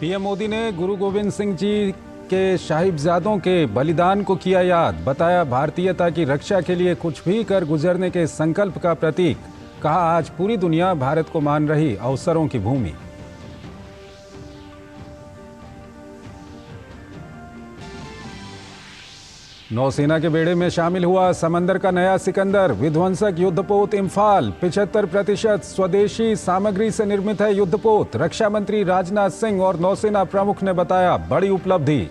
PM Modi ने गुरु गोविंद सिंह जी के साहिबजादों के बलिदान को किया याद। बताया भारतीयता की रक्षा के लिए कुछ भी कर गुजरने के संकल्प का प्रतीक। कहा आज पूरी दुनिया भारत को मान रही अवसरों की भूमि। नौसेना के बेड़े में शामिल हुआ समंदर का नया सिकंदर। विध्वंसक युद्धपोत इम्फाल 75% स्वदेशी सामग्री से निर्मित है युद्धपोत। रक्षा मंत्री राजनाथ सिंह और नौसेना प्रमुख ने बताया बड़ी उपलब्धि।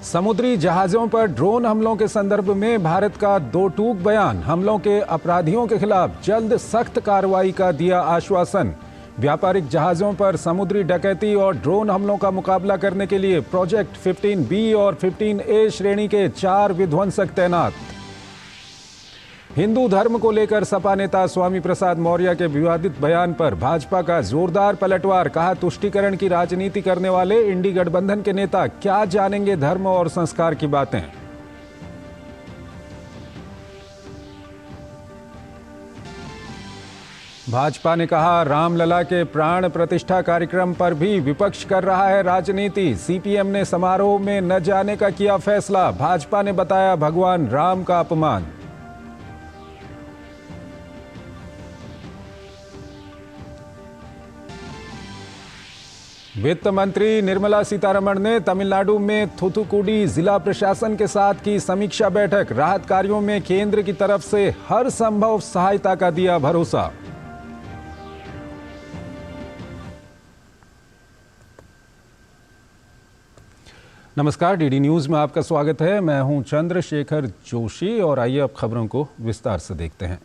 समुद्री जहाजों पर ड्रोन हमलों के संदर्भ में भारत का दो टूक बयान। हमलों के अपराधियों के खिलाफ जल्द सख्त कार्रवाई का दिया आश्वासन। व्यापारिक जहाजों पर समुद्री डकैती और ड्रोन हमलों का मुकाबला करने के लिए प्रोजेक्ट 15B और 15A श्रेणी के 4 विध्वंसक तैनात। हिंदू धर्म को लेकर सपा नेता स्वामी प्रसाद मौर्य के विवादित बयान पर भाजपा का जोरदार पलटवार। कहा तुष्टीकरण की राजनीति करने वाले इंडी गठबंधन के नेता क्या जानेंगे धर्म और संस्कार की बातें। भाजपा ने कहा रामलला के प्राण प्रतिष्ठा कार्यक्रम पर भी विपक्ष कर रहा है राजनीति। सीपीएम ने समारोह में न जाने का किया फैसला। भाजपा ने बताया भगवान राम का अपमान। वित्त मंत्री निर्मला सीतारमण ने तमिलनाडु में थूथुकुडी जिला प्रशासन के साथ की समीक्षा बैठक। राहत कार्यों में केंद्र की तरफ से हर संभव सहायता का दिया भरोसा। नमस्कार, डीडी न्यूज में आपका स्वागत है। मैं हूं चंद्रशेखर जोशी और आइए अब खबरों को विस्तार से देखते हैं।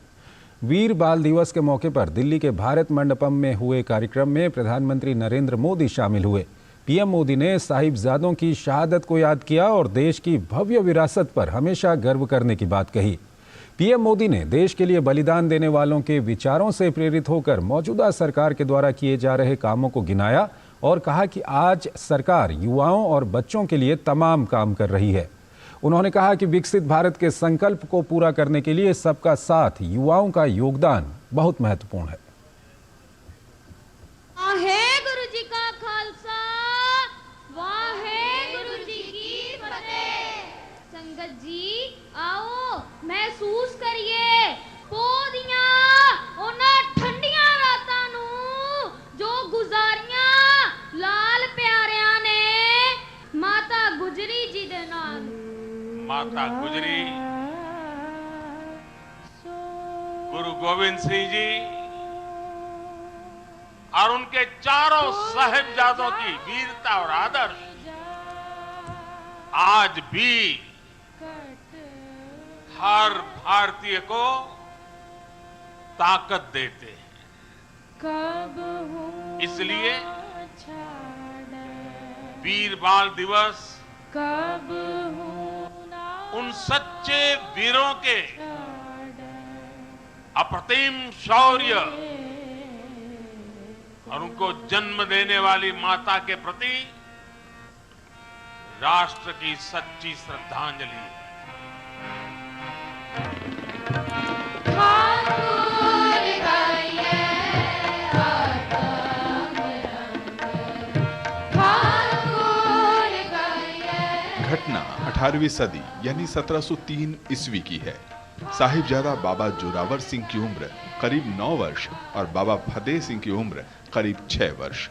वीर बाल दिवस के मौके पर दिल्ली के भारत मंडपम में हुए कार्यक्रम में प्रधानमंत्री नरेंद्र मोदी शामिल हुए। पीएम मोदी ने साहिबजादों की शहादत को याद किया और देश की भव्य विरासत पर हमेशा गर्व करने की बात कही। पीएम मोदी ने देश के लिए बलिदान देने वालों के विचारों से प्रेरित होकर मौजूदा सरकार के द्वारा किए जा रहे कामों को गिनाया और कहा कि आज सरकार युवाओं और बच्चों के लिए तमाम काम कर रही है। उन्होंने कहा कि विकसित भारत के संकल्प को पूरा करने के लिए सबका साथ, युवाओं का योगदान बहुत महत्वपूर्ण है। वाहेगुरु जी का खालसा, वाहेगुरु जी की फतेह। संगत जी आओ महसूस करिए पोदियां उन्हां ठंडियां रातां नूं जो गुजारियां लाल प्यारियां ने माता गुजरी जी दे नाल। माता गुजरी गुरु गोविंद सिंह जी और उनके चारों साहिबजादों की वीरता और आदर्श आज भी हर भारतीय को ताकत देते हैं। इसलिए वीर बाल दिवस उन सच्चे वीरों के अप्रतिम शौर्य और उनको जन्म देने वाली माता के प्रति राष्ट्र की सच्ची श्रद्धांजलि है। घटना 18वीं सदी यानी 1703 ईस्वी की है। साहिबजादा बाबा जोरावर सिंह की उम्र करीब 9 वर्ष और बाबा फतेह सिंह की उम्र करीब 6 वर्ष।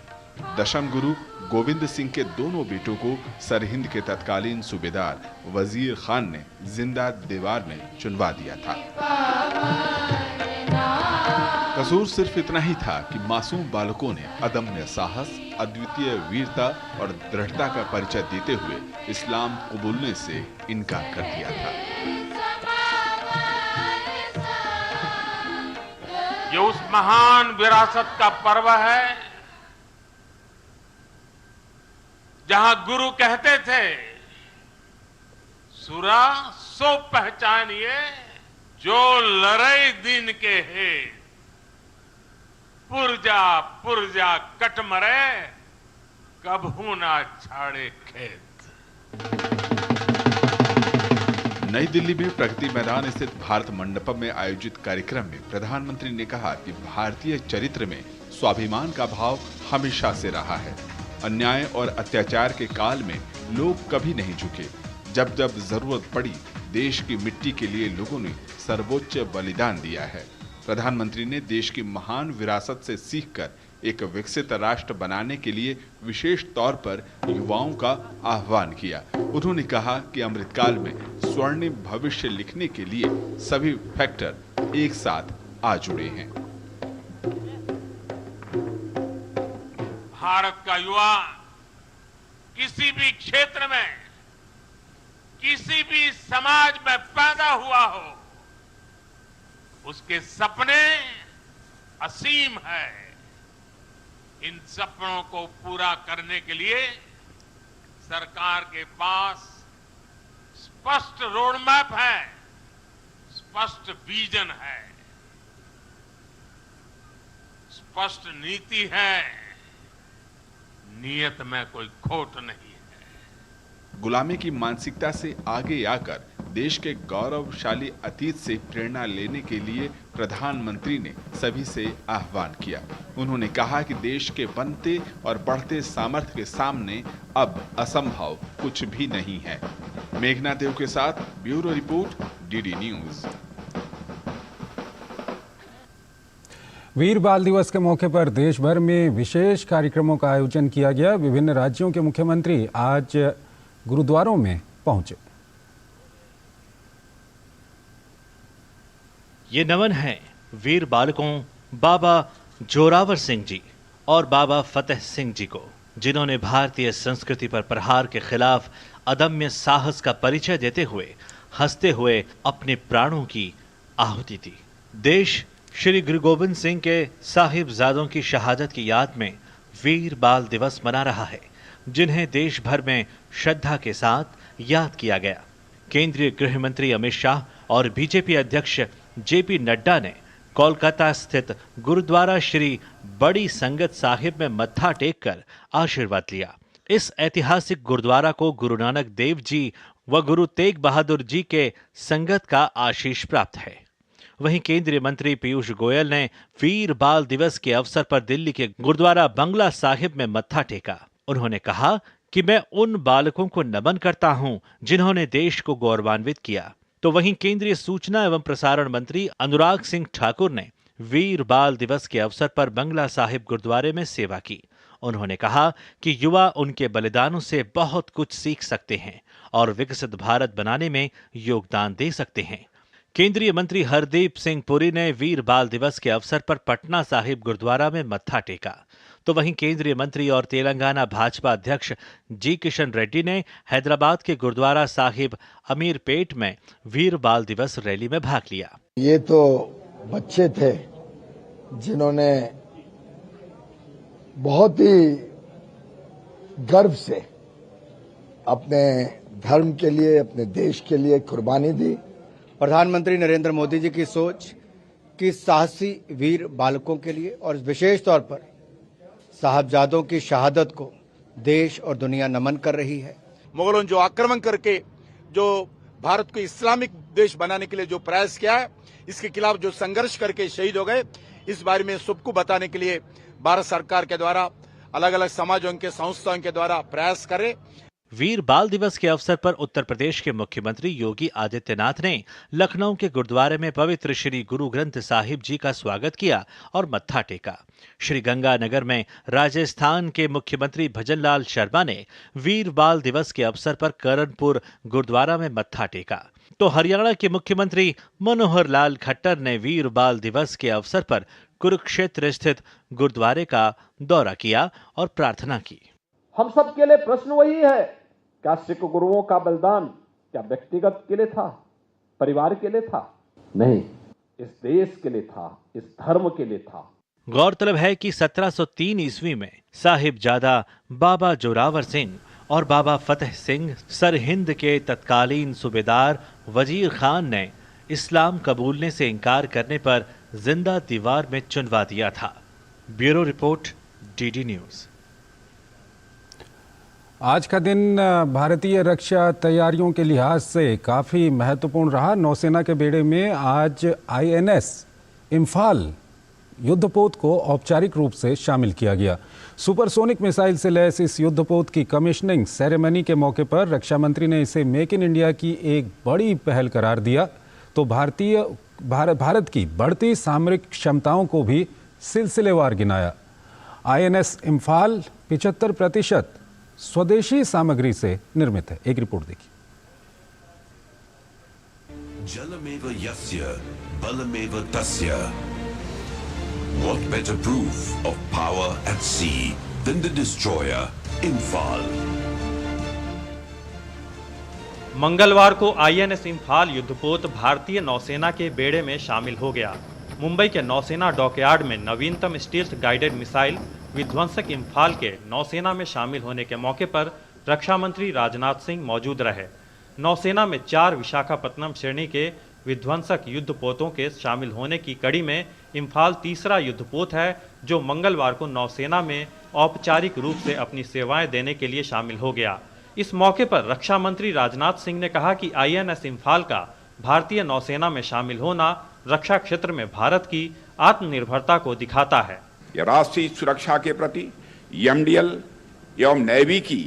दशम गुरु गोविंद सिंह के दोनों बेटों को सरहिंद के तत्कालीन सूबेदार वजीर खान ने जिंदा दीवार में चुनवा दिया था। कसूर सिर्फ इतना ही था कि मासूम बालकों ने अदम्य साहस, अद्वितीय वीरता और दृढ़ता का परिचय देते हुए इस्लाम कबूलने से इनकार कर दिया था। ये उस महान विरासत का पर्व है जहां गुरु कहते थे सुरा सो पहचानिए जो लड़ाई दिन के है, पुरजा कट मरे कबहू ना छाड़े खेत। नई दिल्ली में प्रगति मैदान स्थित भारत मंडपम में आयोजित कार्यक्रम में प्रधानमंत्री ने कहा कि भारतीय चरित्र में स्वाभिमान का भाव हमेशा से रहा है। अन्याय और अत्याचार के काल में लोग कभी नहीं झुके। जब जब जरूरत पड़ी, देश की मिट्टी के लिए लोगों ने सर्वोच्च बलिदान दिया है। प्रधानमंत्री ने देश की महान विरासत से सीखकर एक विकसित राष्ट्र बनाने के लिए विशेष तौर पर युवाओं का आह्वान किया। उन्होंने कहा कि अमृतकाल में स्वर्णिम भविष्य लिखने के लिए सभी फैक्टर एक साथ आ जुड़े हैं। भारत का युवा किसी भी क्षेत्र में, किसी भी समाज में पैदा हुआ हो, उसके सपने असीम है। इन सपनों को पूरा करने के लिए सरकार के पास स्पष्ट रोड मैप है, स्पष्ट विजन है, स्पष्ट नीति है, नियत में कोई खोट नहीं है। गुलामी की मानसिकता से आगे आकर देश के गौरवशाली अतीत से प्रेरणा लेने के लिए प्रधानमंत्री ने सभी से आह्वान किया। उन्होंने कहा कि देश के बनते और बढ़ते सामर्थ्य के सामने अब असंभव कुछ भी नहीं है। मेघना देव के साथ ब्यूरो रिपोर्ट, डीडी न्यूज। वीर बाल दिवस के मौके पर देश भर में विशेष कार्यक्रमों का आयोजन किया गया। विभिन्न राज्यों के मुख्यमंत्री आज गुरुद्वारों में पहुंचे। ये नमन है वीर बालकों बाबा जोरावर सिंह जी और बाबा फतेह सिंह जी को, जिन्होंने भारतीय संस्कृति पर प्रहार के खिलाफ अदम्य साहस का परिचय देते हुए हंसते हुए अपने प्राणों की आहुति दी। देश श्री गुरु गोविंद सिंह के साहिबजादों की शहादत की याद में वीर बाल दिवस मना रहा है, जिन्हें देश भर में श्रद्धा के साथ याद किया गया। केंद्रीय गृह मंत्री अमित शाह और बीजेपी अध्यक्ष जेपी नड्डा ने कोलकाता स्थित गुरुद्वारा श्री बड़ी संगत साहिब में मत्था टेककर आशीर्वाद लिया। इस ऐतिहासिक गुरुद्वारा को गुरु नानक देव जी व गुरु तेग बहादुर जी के संगत का आशीष प्राप्त है। वहीं केंद्रीय मंत्री पीयूष गोयल ने वीर बाल दिवस के अवसर पर दिल्ली के गुरुद्वारा बंगला साहिब में मत्था टेका। उन्होंने कहा कि मैं उन बालकों को नमन करता हूं जिन्होंने देश को गौरवान्वित किया। तो वहीं केंद्रीय सूचना एवं प्रसारण मंत्री अनुराग सिंह ठाकुर ने वीर बाल दिवस के अवसर पर बंगला साहिब गुरुद्वारे में सेवा की। उन्होंने कहा कि युवा उनके बलिदानों से बहुत कुछ सीख सकते हैं और विकसित भारत बनाने में योगदान दे सकते हैं। केंद्रीय मंत्री हरदीप सिंह पुरी ने वीर बाल दिवस के अवसर पर पटना साहिब गुरुद्वारा में मत्था टेका। तो वहीं केंद्रीय मंत्री और तेलंगाना भाजपा अध्यक्ष जी किशन रेड्डी ने हैदराबाद के गुरुद्वारा साहिब अमीरपेट में वीर बाल दिवस रैली में भाग लिया। ये तो बच्चे थे जिन्होंने बहुत ही गर्व से अपने धर्म के लिए, अपने देश के लिए कुर्बानी दी। प्रधानमंत्री नरेंद्र मोदी जी की सोच कि साहसी वीर बालकों के लिए और विशेष तौर पर साहबजादों की शहादत को देश और दुनिया नमन कर रही है। मुगलों ने जो आक्रमण करके जो भारत को इस्लामिक देश बनाने के लिए जो प्रयास किया है, इसके खिलाफ जो संघर्ष करके शहीद हो गए, इस बारे में सबको बताने के लिए भारत सरकार के द्वारा अलग अलग समाजों के संस्थाओं के द्वारा प्रयास करे। वीर बाल दिवस के अवसर पर उत्तर प्रदेश के मुख्यमंत्री योगी आदित्यनाथ ने लखनऊ के गुरुद्वारे में पवित्र श्री गुरु ग्रंथ साहिब जी का स्वागत किया और मत्था टेका। श्री गंगानगर में राजस्थान के मुख्यमंत्री भजनलाल शर्मा ने वीर बाल दिवस के अवसर पर करणपुर गुरुद्वारा में मत्था टेका। तो हरियाणा के मुख्यमंत्री मनोहर लाल खट्टर ने वीर बाल दिवस के अवसर पर कुरुक्षेत्र स्थित गुरुद्वारे का दौरा किया और प्रार्थना की। हम सब के लिए प्रश्न वही है, क्या सिख गुरुओं का बलिदान क्या व्यक्तिगत के लिए था, परिवार के लिए था? नहीं, इस देश के लिए था, इस धर्म के लिए था। गौरतलब है कि 1703 ईस्वी में साहिबजादा बाबा जोरावर सिंह और बाबा फतेह सिंह सरहिंद के तत्कालीन सूबेदार वजीर खान ने इस्लाम कबूलने से इनकार करने पर जिंदा दीवार में चुनवा दिया था। Bureau report, DD news. आज का दिन भारतीय रक्षा तैयारियों के लिहाज से काफ़ी महत्वपूर्ण रहा। नौसेना के बेड़े में आज INS इम्फाल युद्धपोत को औपचारिक रूप से शामिल किया गया। सुपरसोनिक मिसाइल से लैस इस युद्धपोत की कमिश्निंग सेरेमनी के मौके पर रक्षा मंत्री ने इसे मेक इन इंडिया की एक बड़ी पहल करार दिया तो भारत की बढ़ती सामरिक क्षमताओं को भी सिलसिलेवार गिनाया। INS इम्फाल 75% स्वदेशी सामग्री से निर्मित है। एक रिपोर्ट देखिए। जलमेव यस्य बलमेव तस्य। What better proof of power at sea than the destroyer Imphal? मंगलवार को INS इम्फाल युद्धपोत भारतीय नौसेना के बेड़े में शामिल हो गया। मुंबई के नौसेना डॉकयार्ड में नवीनतम स्टील्थ गाइडेड मिसाइल विध्वंसक इम्फाल के नौसेना में शामिल होने के मौके पर रक्षा मंत्री राजनाथ सिंह मौजूद रहे। नौसेना में 4 विशाखापत्तनम श्रेणी के विध्वंसक युद्धपोतों के शामिल होने की कड़ी में इम्फाल तीसरा युद्धपोत है जो मंगलवार को नौसेना में औपचारिक रूप से अपनी सेवाएं देने के लिए शामिल हो गया। इस मौके पर रक्षा मंत्री राजनाथ सिंह ने कहा कि INS इम्फाल का भारतीय नौसेना में शामिल होना रक्षा क्षेत्र में भारत की आत्मनिर्भरता को दिखाता है। राष्ट्रीय सुरक्षा के प्रति MDL एवं नेवी की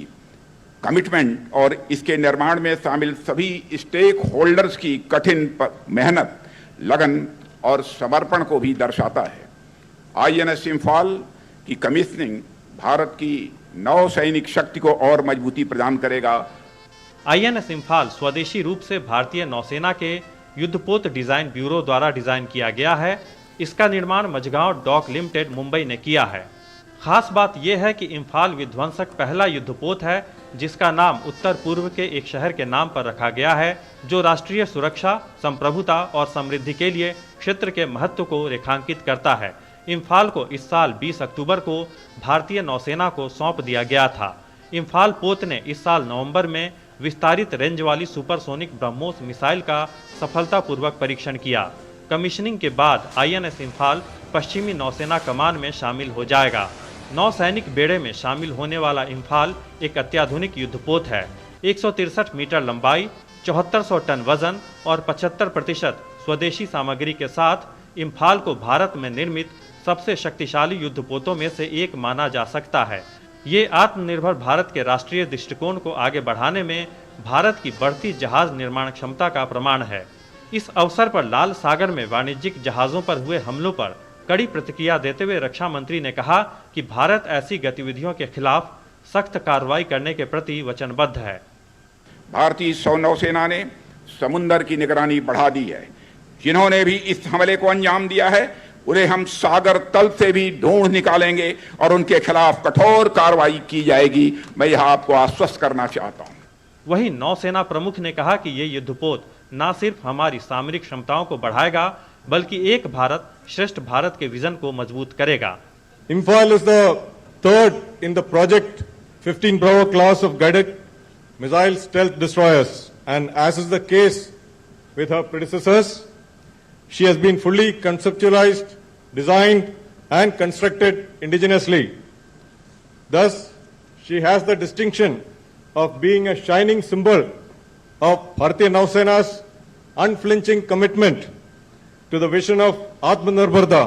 कमिटमेंट और इसके निर्माण में शामिल सभी स्टेक होल्डर्स की कठिन मेहनत, लगन और समर्पण को भी दर्शाता है। INS इम्फाल की कमिश्निंग भारत की नौसैनिक शक्ति को और मजबूती प्रदान करेगा। INS इम्फाल स्वदेशी रूप से भारतीय नौसेना के युद्धपोत डिजाइन ब्यूरो द्वारा डिजाइन किया गया है। इसका निर्माण मझगांव डॉक लिमिटेड मुंबई ने किया है। खास बात यह है कि इम्फाल विध्वंसक पहला युद्धपोत है जिसका नाम उत्तर पूर्व के एक शहर के नाम पर रखा गया है जो राष्ट्रीय सुरक्षा, संप्रभुता और समृद्धि के लिए क्षेत्र के महत्व को रेखांकित करता है। इम्फाल को इस साल 20 अक्टूबर को भारतीय नौसेना को सौंप दिया गया था। इम्फाल पोत ने इस साल नवंबर में विस्तारित रेंज वाली सुपरसोनिक ब्रह्मोस मिसाइल का सफलतापूर्वक परीक्षण किया। कमीशनिंग के बाद INS इम्फाल पश्चिमी नौसेना कमान में शामिल हो जाएगा। नौसैनिक बेड़े में शामिल होने वाला इम्फाल एक अत्याधुनिक युद्धपोत है। 163 मीटर लंबाई, 7400 टन वजन और 75% स्वदेशी सामग्री के साथ इम्फाल को भारत में निर्मित सबसे शक्तिशाली युद्धपोतों में से एक माना जा सकता है। ये आत्मनिर्भर भारत के राष्ट्रीय दृष्टिकोण को आगे बढ़ाने में भारत की बढ़ती जहाज निर्माण क्षमता का प्रमाण है। इस अवसर पर लाल सागर में वाणिज्यिक जहाजों पर हुए हमलों पर कड़ी प्रतिक्रिया देते हुए रक्षा मंत्री ने कहा कि भारत ऐसी गतिविधियों के खिलाफ सख्त कार्रवाई करने के प्रति वचनबद्ध है। भारतीय नौसेना ने समुद्र की निगरानी बढ़ा दी है। जिन्होंने भी इस हमले को अंजाम दिया है उन्हें हम सागर तल से भी ढूंढ निकालेंगे और उनके खिलाफ कठोर कार्रवाई की जाएगी। मैं यह आपको आश्वस्त करना चाहता हूं। वहीं नौसेना प्रमुख ने कहा कि ये युद्धपोत न सिर्फ हमारी सामरिक क्षमताओं को बढ़ाएगा बल्कि एक भारत श्रेष्ठ भारत के विजन को मजबूत करेगा। Imphal is the third in the project 15 Bravo class of guided missile stealth destroyers, and as is the case with her predecessors, she has been fully conceptualized, designed and constructed indigenously. Thus, she has the distinction of being a shining symbol of Bharatiya Nausena's unflinching commitment to the vision of Atmanirbharta.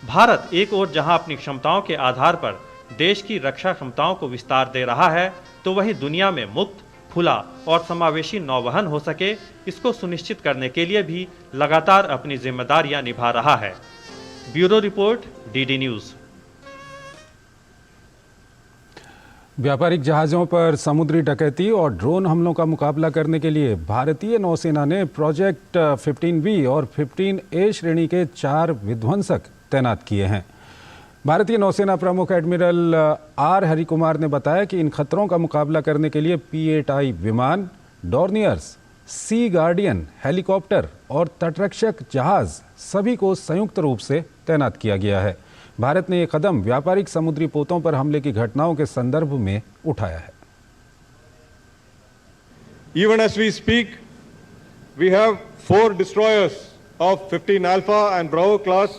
Bharat एक ओर जहां अपनी क्षमताओं के आधार पर देश की रक्षा क्षमताओं को विस्तार दे रहा है तो वहीं दुनिया में मुक्त, खुला और समावेशी नौवहन हो सके इसको सुनिश्चित करने के लिए भी लगातार अपनी जिम्मेदारियां निभा रहा है। Bureau report, DD news. व्यापारिक जहाज़ों पर समुद्री डकैती और ड्रोन हमलों का मुकाबला करने के लिए भारतीय नौसेना ने प्रोजेक्ट 15B और 15A श्रेणी के 4 विध्वंसक तैनात किए हैं। भारतीय नौसेना प्रमुख एडमिरल R हरिकुमार ने बताया कि इन खतरों का मुकाबला करने के लिए P-8I विमान, डॉर्नियर्स, सी गार्डियन हेलीकॉप्टर और तटरक्षक जहाज सभी को संयुक्त रूप से तैनात किया गया है। भारत ने ये कदम व्यापारिक समुद्री पोतों पर हमले की घटनाओं के संदर्भ में उठाया है। Even as we speak, we have 4 destroyers of 15 Alpha and Bravo class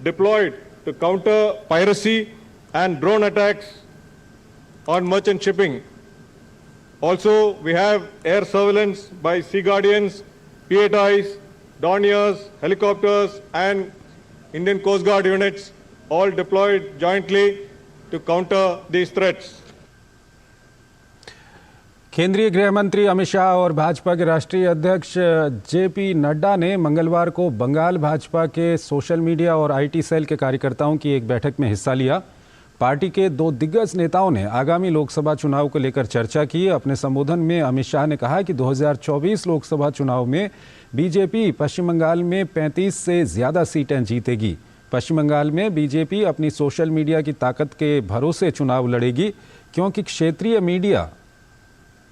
deployed to counter piracy and drone attacks on merchant shipping. Also, we have air surveillance by Sea Guardians, P-8Is, Dorniers, helicopters, and Indian Coast Guard units, all deployed jointly to counter these threats. केंद्रीय गृह मंत्री अमित शाह और भाजपा के राष्ट्रीय अध्यक्ष JP Nadda ने मंगलवार को बंगाल भाजपा के सोशल मीडिया और आईटी सेल के कार्यकर्ताओं की एक बैठक में हिस्सा लिया। पार्टी के दो दिग्गज नेताओं ने आगामी लोकसभा चुनाव को लेकर चर्चा की। अपने संबोधन में अमित शाह ने कहा कि 2024 लोकसभा चुनाव में बीजेपी पश्चिम बंगाल में 35 से ज़्यादा सीटें जीतेगी। पश्चिम बंगाल में बीजेपी अपनी सोशल मीडिया की ताकत के भरोसे चुनाव लड़ेगी, क्योंकि क्षेत्रीय मीडिया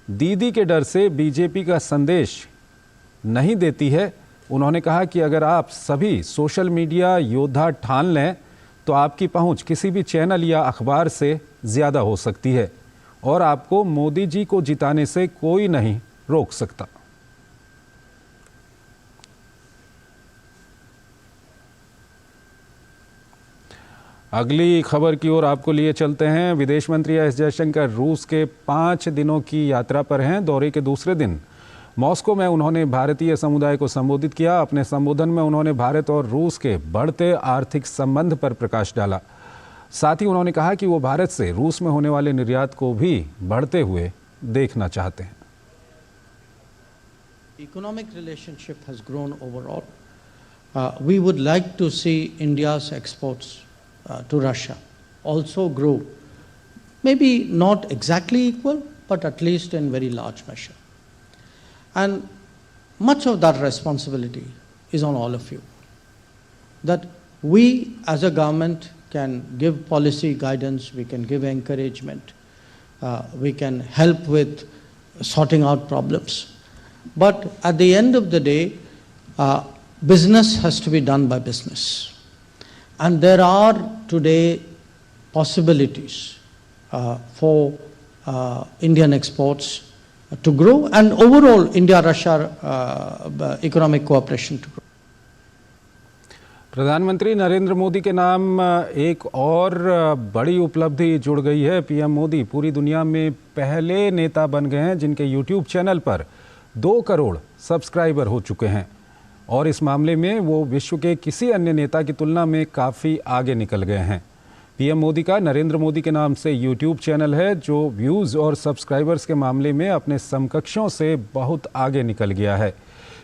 दीदी के डर से बीजेपी का संदेश नहीं देती है। उन्होंने कहा कि अगर आप सभी सोशल मीडिया योद्धा ठान लें तो आपकी पहुंच किसी भी चैनल या अखबार से ज़्यादा हो सकती है और आपको मोदी जी को जिताने से कोई नहीं रोक सकता। अगली खबर की ओर आपको लिए चलते हैं। विदेश मंत्री एस जयशंकर रूस के 5 दिनों की यात्रा पर हैं। दौरे के दूसरे दिन मॉस्को में उन्होंने भारतीय समुदाय को संबोधित किया। अपने संबोधन में उन्होंने भारत और रूस के बढ़ते आर्थिक संबंध पर प्रकाश डाला। साथ ही उन्होंने कहा कि वो भारत से रूस में होने वाले निर्यात को भी बढ़ते हुए देखना चाहते हैं। Economic relationship has grown overall. We would like to see India's exports to Russia also grow, maybe not exactly equal, but at least in very large measure. And much of that responsibility is on all of you. That we as a government can give policy guidance, we can give encouragement, we can help with sorting out problems. But at the end of the day, business has to be done by business. And there are today possibilities for Indian exports to grow and overall India-Russia economic cooperation to grow. प्रधानमंत्री नरेंद्र मोदी के नाम एक और बड़ी उपलब्धि जुड़ गई है। पीएम मोदी पूरी दुनिया में पहले नेता बन गए हैं जिनके यूट्यूब चैनल पर 2 करोड़ सब्सक्राइबर हो चुके हैं और इस मामले में वो विश्व के किसी अन्य नेता की तुलना में काफ़ी आगे निकल गए हैं। पीएम मोदी का नरेंद्र मोदी के नाम से यूट्यूब चैनल है जो व्यूज़ और सब्सक्राइबर्स के मामले में अपने समकक्षों से बहुत आगे निकल गया है।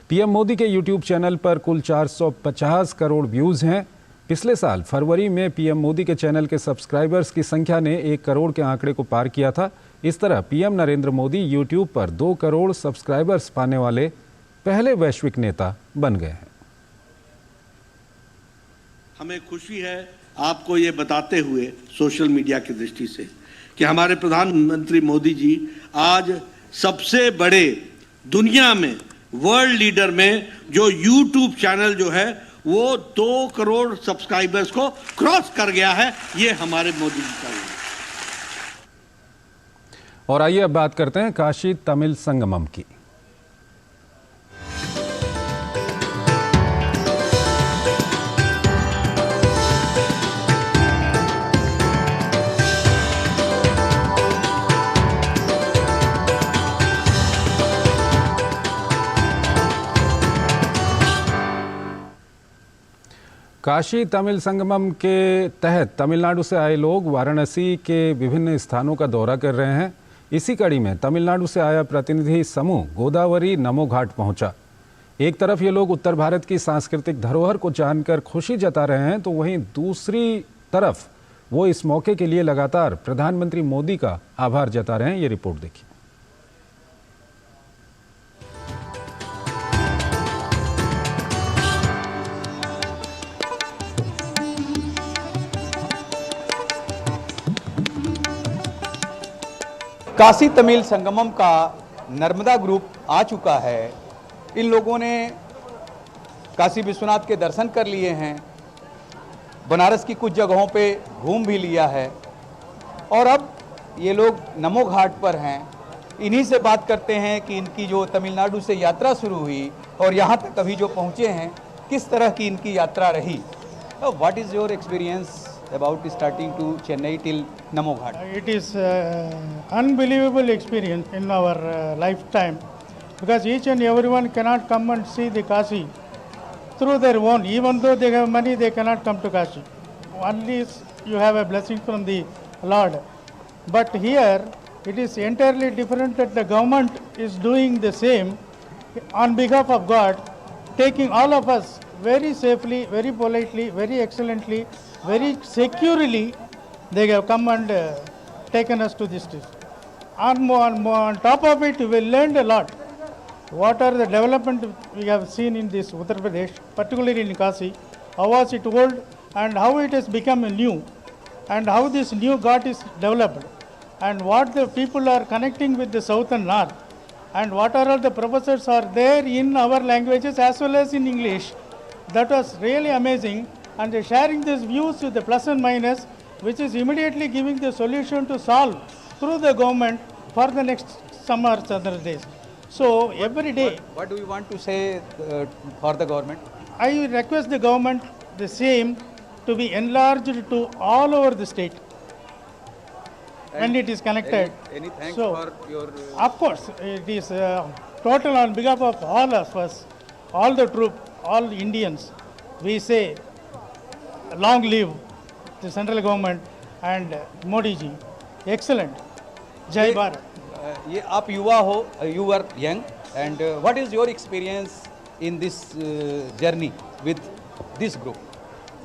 पीएम मोदी के यूट्यूब चैनल पर कुल 450 करोड़ व्यूज़ हैं। पिछले साल फरवरी में पीएम मोदी के चैनल के सब्सक्राइबर्स की संख्या ने 1 करोड़ के आंकड़े को पार किया था। इस तरह पीएम नरेंद्र मोदी यूट्यूब पर 2 करोड़ सब्सक्राइबर्स पाने वाले पहले वैश्विक नेता बन गए हैं। हमें खुशी है आपको ये बताते हुए सोशल मीडिया की दृष्टि से कि हमारे प्रधानमंत्री मोदी जी आज सबसे बड़े दुनिया में वर्ल्ड लीडर में जो यूट्यूब चैनल जो है वो 2 करोड़ सब्सक्राइबर्स को क्रॉस कर गया है। ये हमारे मोदी जी का है। और आइए अब बात करते हैं काशी तमिल संगमम की। काशी तमिल संगमम के तहत तमिलनाडु से आए लोग वाराणसी के विभिन्न स्थानों का दौरा कर रहे हैं। इसी कड़ी में तमिलनाडु से आया प्रतिनिधि समूह गोदावरी नमो घाट पहुंचा। एक तरफ ये लोग उत्तर भारत की सांस्कृतिक धरोहर को जानकर खुशी जता रहे हैं तो वहीं दूसरी तरफ वो इस मौके के लिए लगातार प्रधानमंत्री मोदी का आभार जता रहे हैं। ये रिपोर्ट देखिए। काशी तमिल संगमम का नर्मदा ग्रुप आ चुका है। इन लोगों ने काशी विश्वनाथ के दर्शन कर लिए हैं, बनारस की कुछ जगहों पे घूम भी लिया है और अब ये लोग नमो घाट पर हैं। इन्हीं से बात करते हैं कि इनकी जो तमिलनाडु से यात्रा शुरू हुई और यहाँ तक अभी जो पहुँचे हैं, किस तरह की इनकी यात्रा रही। What is your experience about starting to Chennai till Namo Ghat? It is unbelievable experience in our lifetime, because each and everyone cannot come and see the Kashi through their own. Even though they have money, they cannot come to Kashi. Only you have a blessing from the Lord. But here it is entirely different, that the government is doing the same on behalf of God, taking all of us very safely, very politely, very excellently, very securely. They have come and taken us to this stage. On top of it, we learned a lot. What are the development we have seen in this Uttar Pradesh, particularly in Kashi, how was it old and how it has become new, and how this new ghat is developed, and what the people are connecting with the south and north, and what are all the professors are there in our languages as well as in English. That was really amazing, and they're sharing these views with the plus and minus, which is immediately giving the solution to solve through the government for the next summer other days. So every day. What do you want to say for the government? I request the government the same to be enlarged to all over the state. And it is connected. Any thanks so, for your... Of course, it is total on behalf of all of us, all the troop, all Indians. We say, long live the central government and Modi ji. Excellent. Jai Bharat. ये आप युवा हो, you are young, and what is your experience in this journey with this group?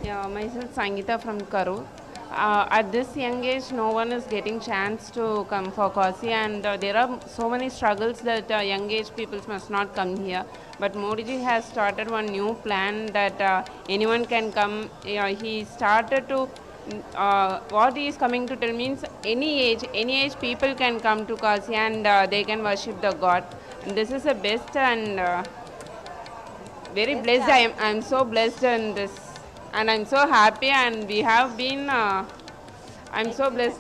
Yeah, myself Sangeeta from Karur. At this young age, no one is getting chance to come for Kashi, and there are so many struggles that young age people must not come here. But Modi ji has started one new plan that anyone can come. He started to what he is coming to tell means any age people can come to Kashi and they can worship the God. And this is the best and very blessed. I am so blessed in this, and I'm so happy, and we have been. I'm so blessed.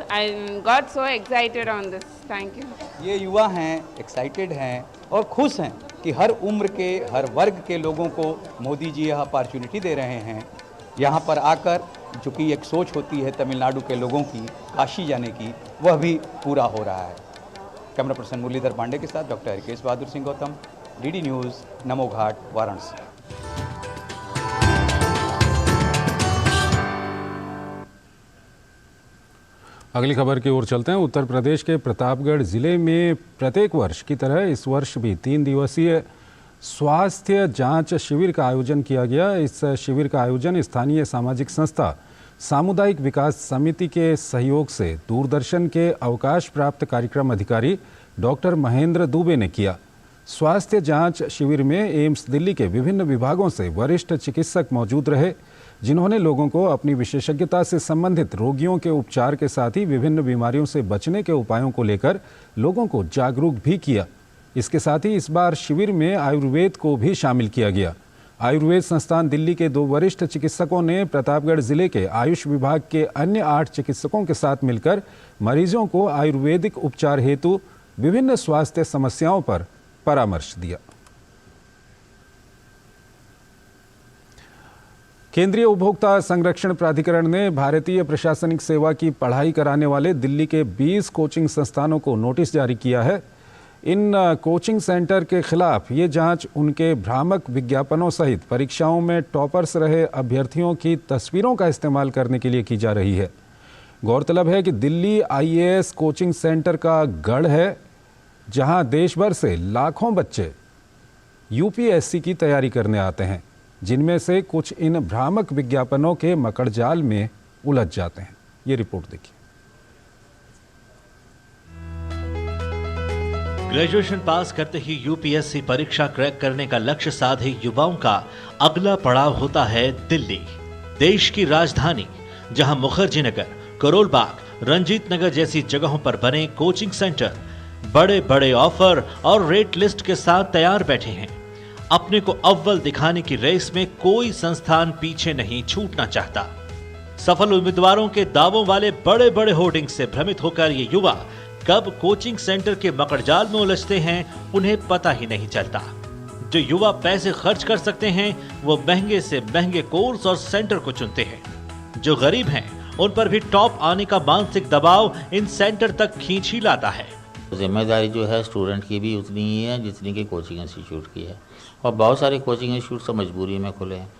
I got so excited on this. Thank you. ये युवा हैं, excited हैं और खुश हैं कि हर उम्र के, हर वर्ग के लोगों को मोदी जी यह अपॉर्चुनिटी दे रहे हैं यहाँ पर आकर, जो कि एक सोच होती है तमिलनाडु के लोगों की काशी जाने की, वह भी पूरा हो रहा है। कैमरा पर्सन मुरलीधर पांडे के साथ doctor Harkesh Bahadur Singh Gautam, DD news, Namo Ghat, Varanasi. अगली खबर की ओर चलते हैं। उत्तर प्रदेश के प्रतापगढ़ जिले में प्रत्येक वर्ष की तरह इस वर्ष भी 3 दिवसीय स्वास्थ्य जांच शिविर का आयोजन किया गया। इस शिविर का आयोजन स्थानीय सामाजिक संस्था सामुदायिक विकास समिति के सहयोग से दूरदर्शन के अवकाश प्राप्त कार्यक्रम अधिकारी डॉक्टर महेंद्र दुबे ने किया। स्वास्थ्य जांच शिविर में एम्स दिल्ली के विभिन्न विभागों से वरिष्ठ चिकित्सक मौजूद रहे, जिन्होंने लोगों को अपनी विशेषज्ञता से संबंधित रोगियों के उपचार के साथ ही विभिन्न बीमारियों से बचने के उपायों को लेकर लोगों को जागरूक भी किया। इसके साथ ही इस बार शिविर में आयुर्वेद को भी शामिल किया गया। आयुर्वेद संस्थान दिल्ली के 2 वरिष्ठ चिकित्सकों ने प्रतापगढ़ जिले के आयुष विभाग के अन्य 8 चिकित्सकों के साथ मिलकर मरीजों को आयुर्वेदिक उपचार हेतु विभिन्न स्वास्थ्य समस्याओं पर परामर्श दिया। केंद्रीय उपभोक्ता संरक्षण प्राधिकरण ने भारतीय प्रशासनिक सेवा की पढ़ाई कराने वाले दिल्ली के 20 कोचिंग संस्थानों को नोटिस जारी किया है। इन कोचिंग सेंटर के खिलाफ ये जांच उनके भ्रामक विज्ञापनों सहित परीक्षाओं में टॉपर्स रहे अभ्यर्थियों की तस्वीरों का इस्तेमाल करने के लिए की जा रही है। गौरतलब है कि दिल्ली IAS कोचिंग सेंटर का गढ़ है, जहां देश भर से लाखों बच्चे UPSC की तैयारी करने आते हैं, जिनमें से कुछ इन भ्रामक विज्ञापनों के मकड़जाल में उलझ जाते हैं। ये रिपोर्ट देखिए। ग्रेजुएशन पास करते ही UPSC परीक्षा क्रैक करने का लक्ष्य साधे युवाओं का अगला पड़ाव होता है दिल्ली, देश की राजधानी, जहां मुखर्जी नगर, करोल बाग, रंजीत नगर जैसी जगहों पर बने कोचिंग सेंटर बड़े बड़े ऑफर और रेट लिस्ट के साथ तैयार बैठे हैं। अपने को अव्वल दिखाने की रेस में कोई संस्थान पीछे नहीं छूटना चाहता। सफल उम्मीदवारों के दावों वाले बड़े बड़े होर्डिंग से भ्रमित होकर ये युवा कब कोचिंग सेंटर के मकड़जाल में उलझते हैं, उन्हें पता ही नहीं चलता। जो युवा पैसे खर्च कर सकते हैं, वो महंगे से महंगे कोर्स और सेंटर को चुनते हैं। जो गरीब हैं उन पर भी टॉप आने का मानसिक दबाव इन सेंटर तक खींच ही लाता है। जिम्मेदारी जो है स्टूडेंट की भी उतनी ही है जितनी कि कोचिंग इंस्टीट्यूट की है, और बहुत सारे कोचिंग इंस्टीट्यूट तो मजबूरी में खुले हैं।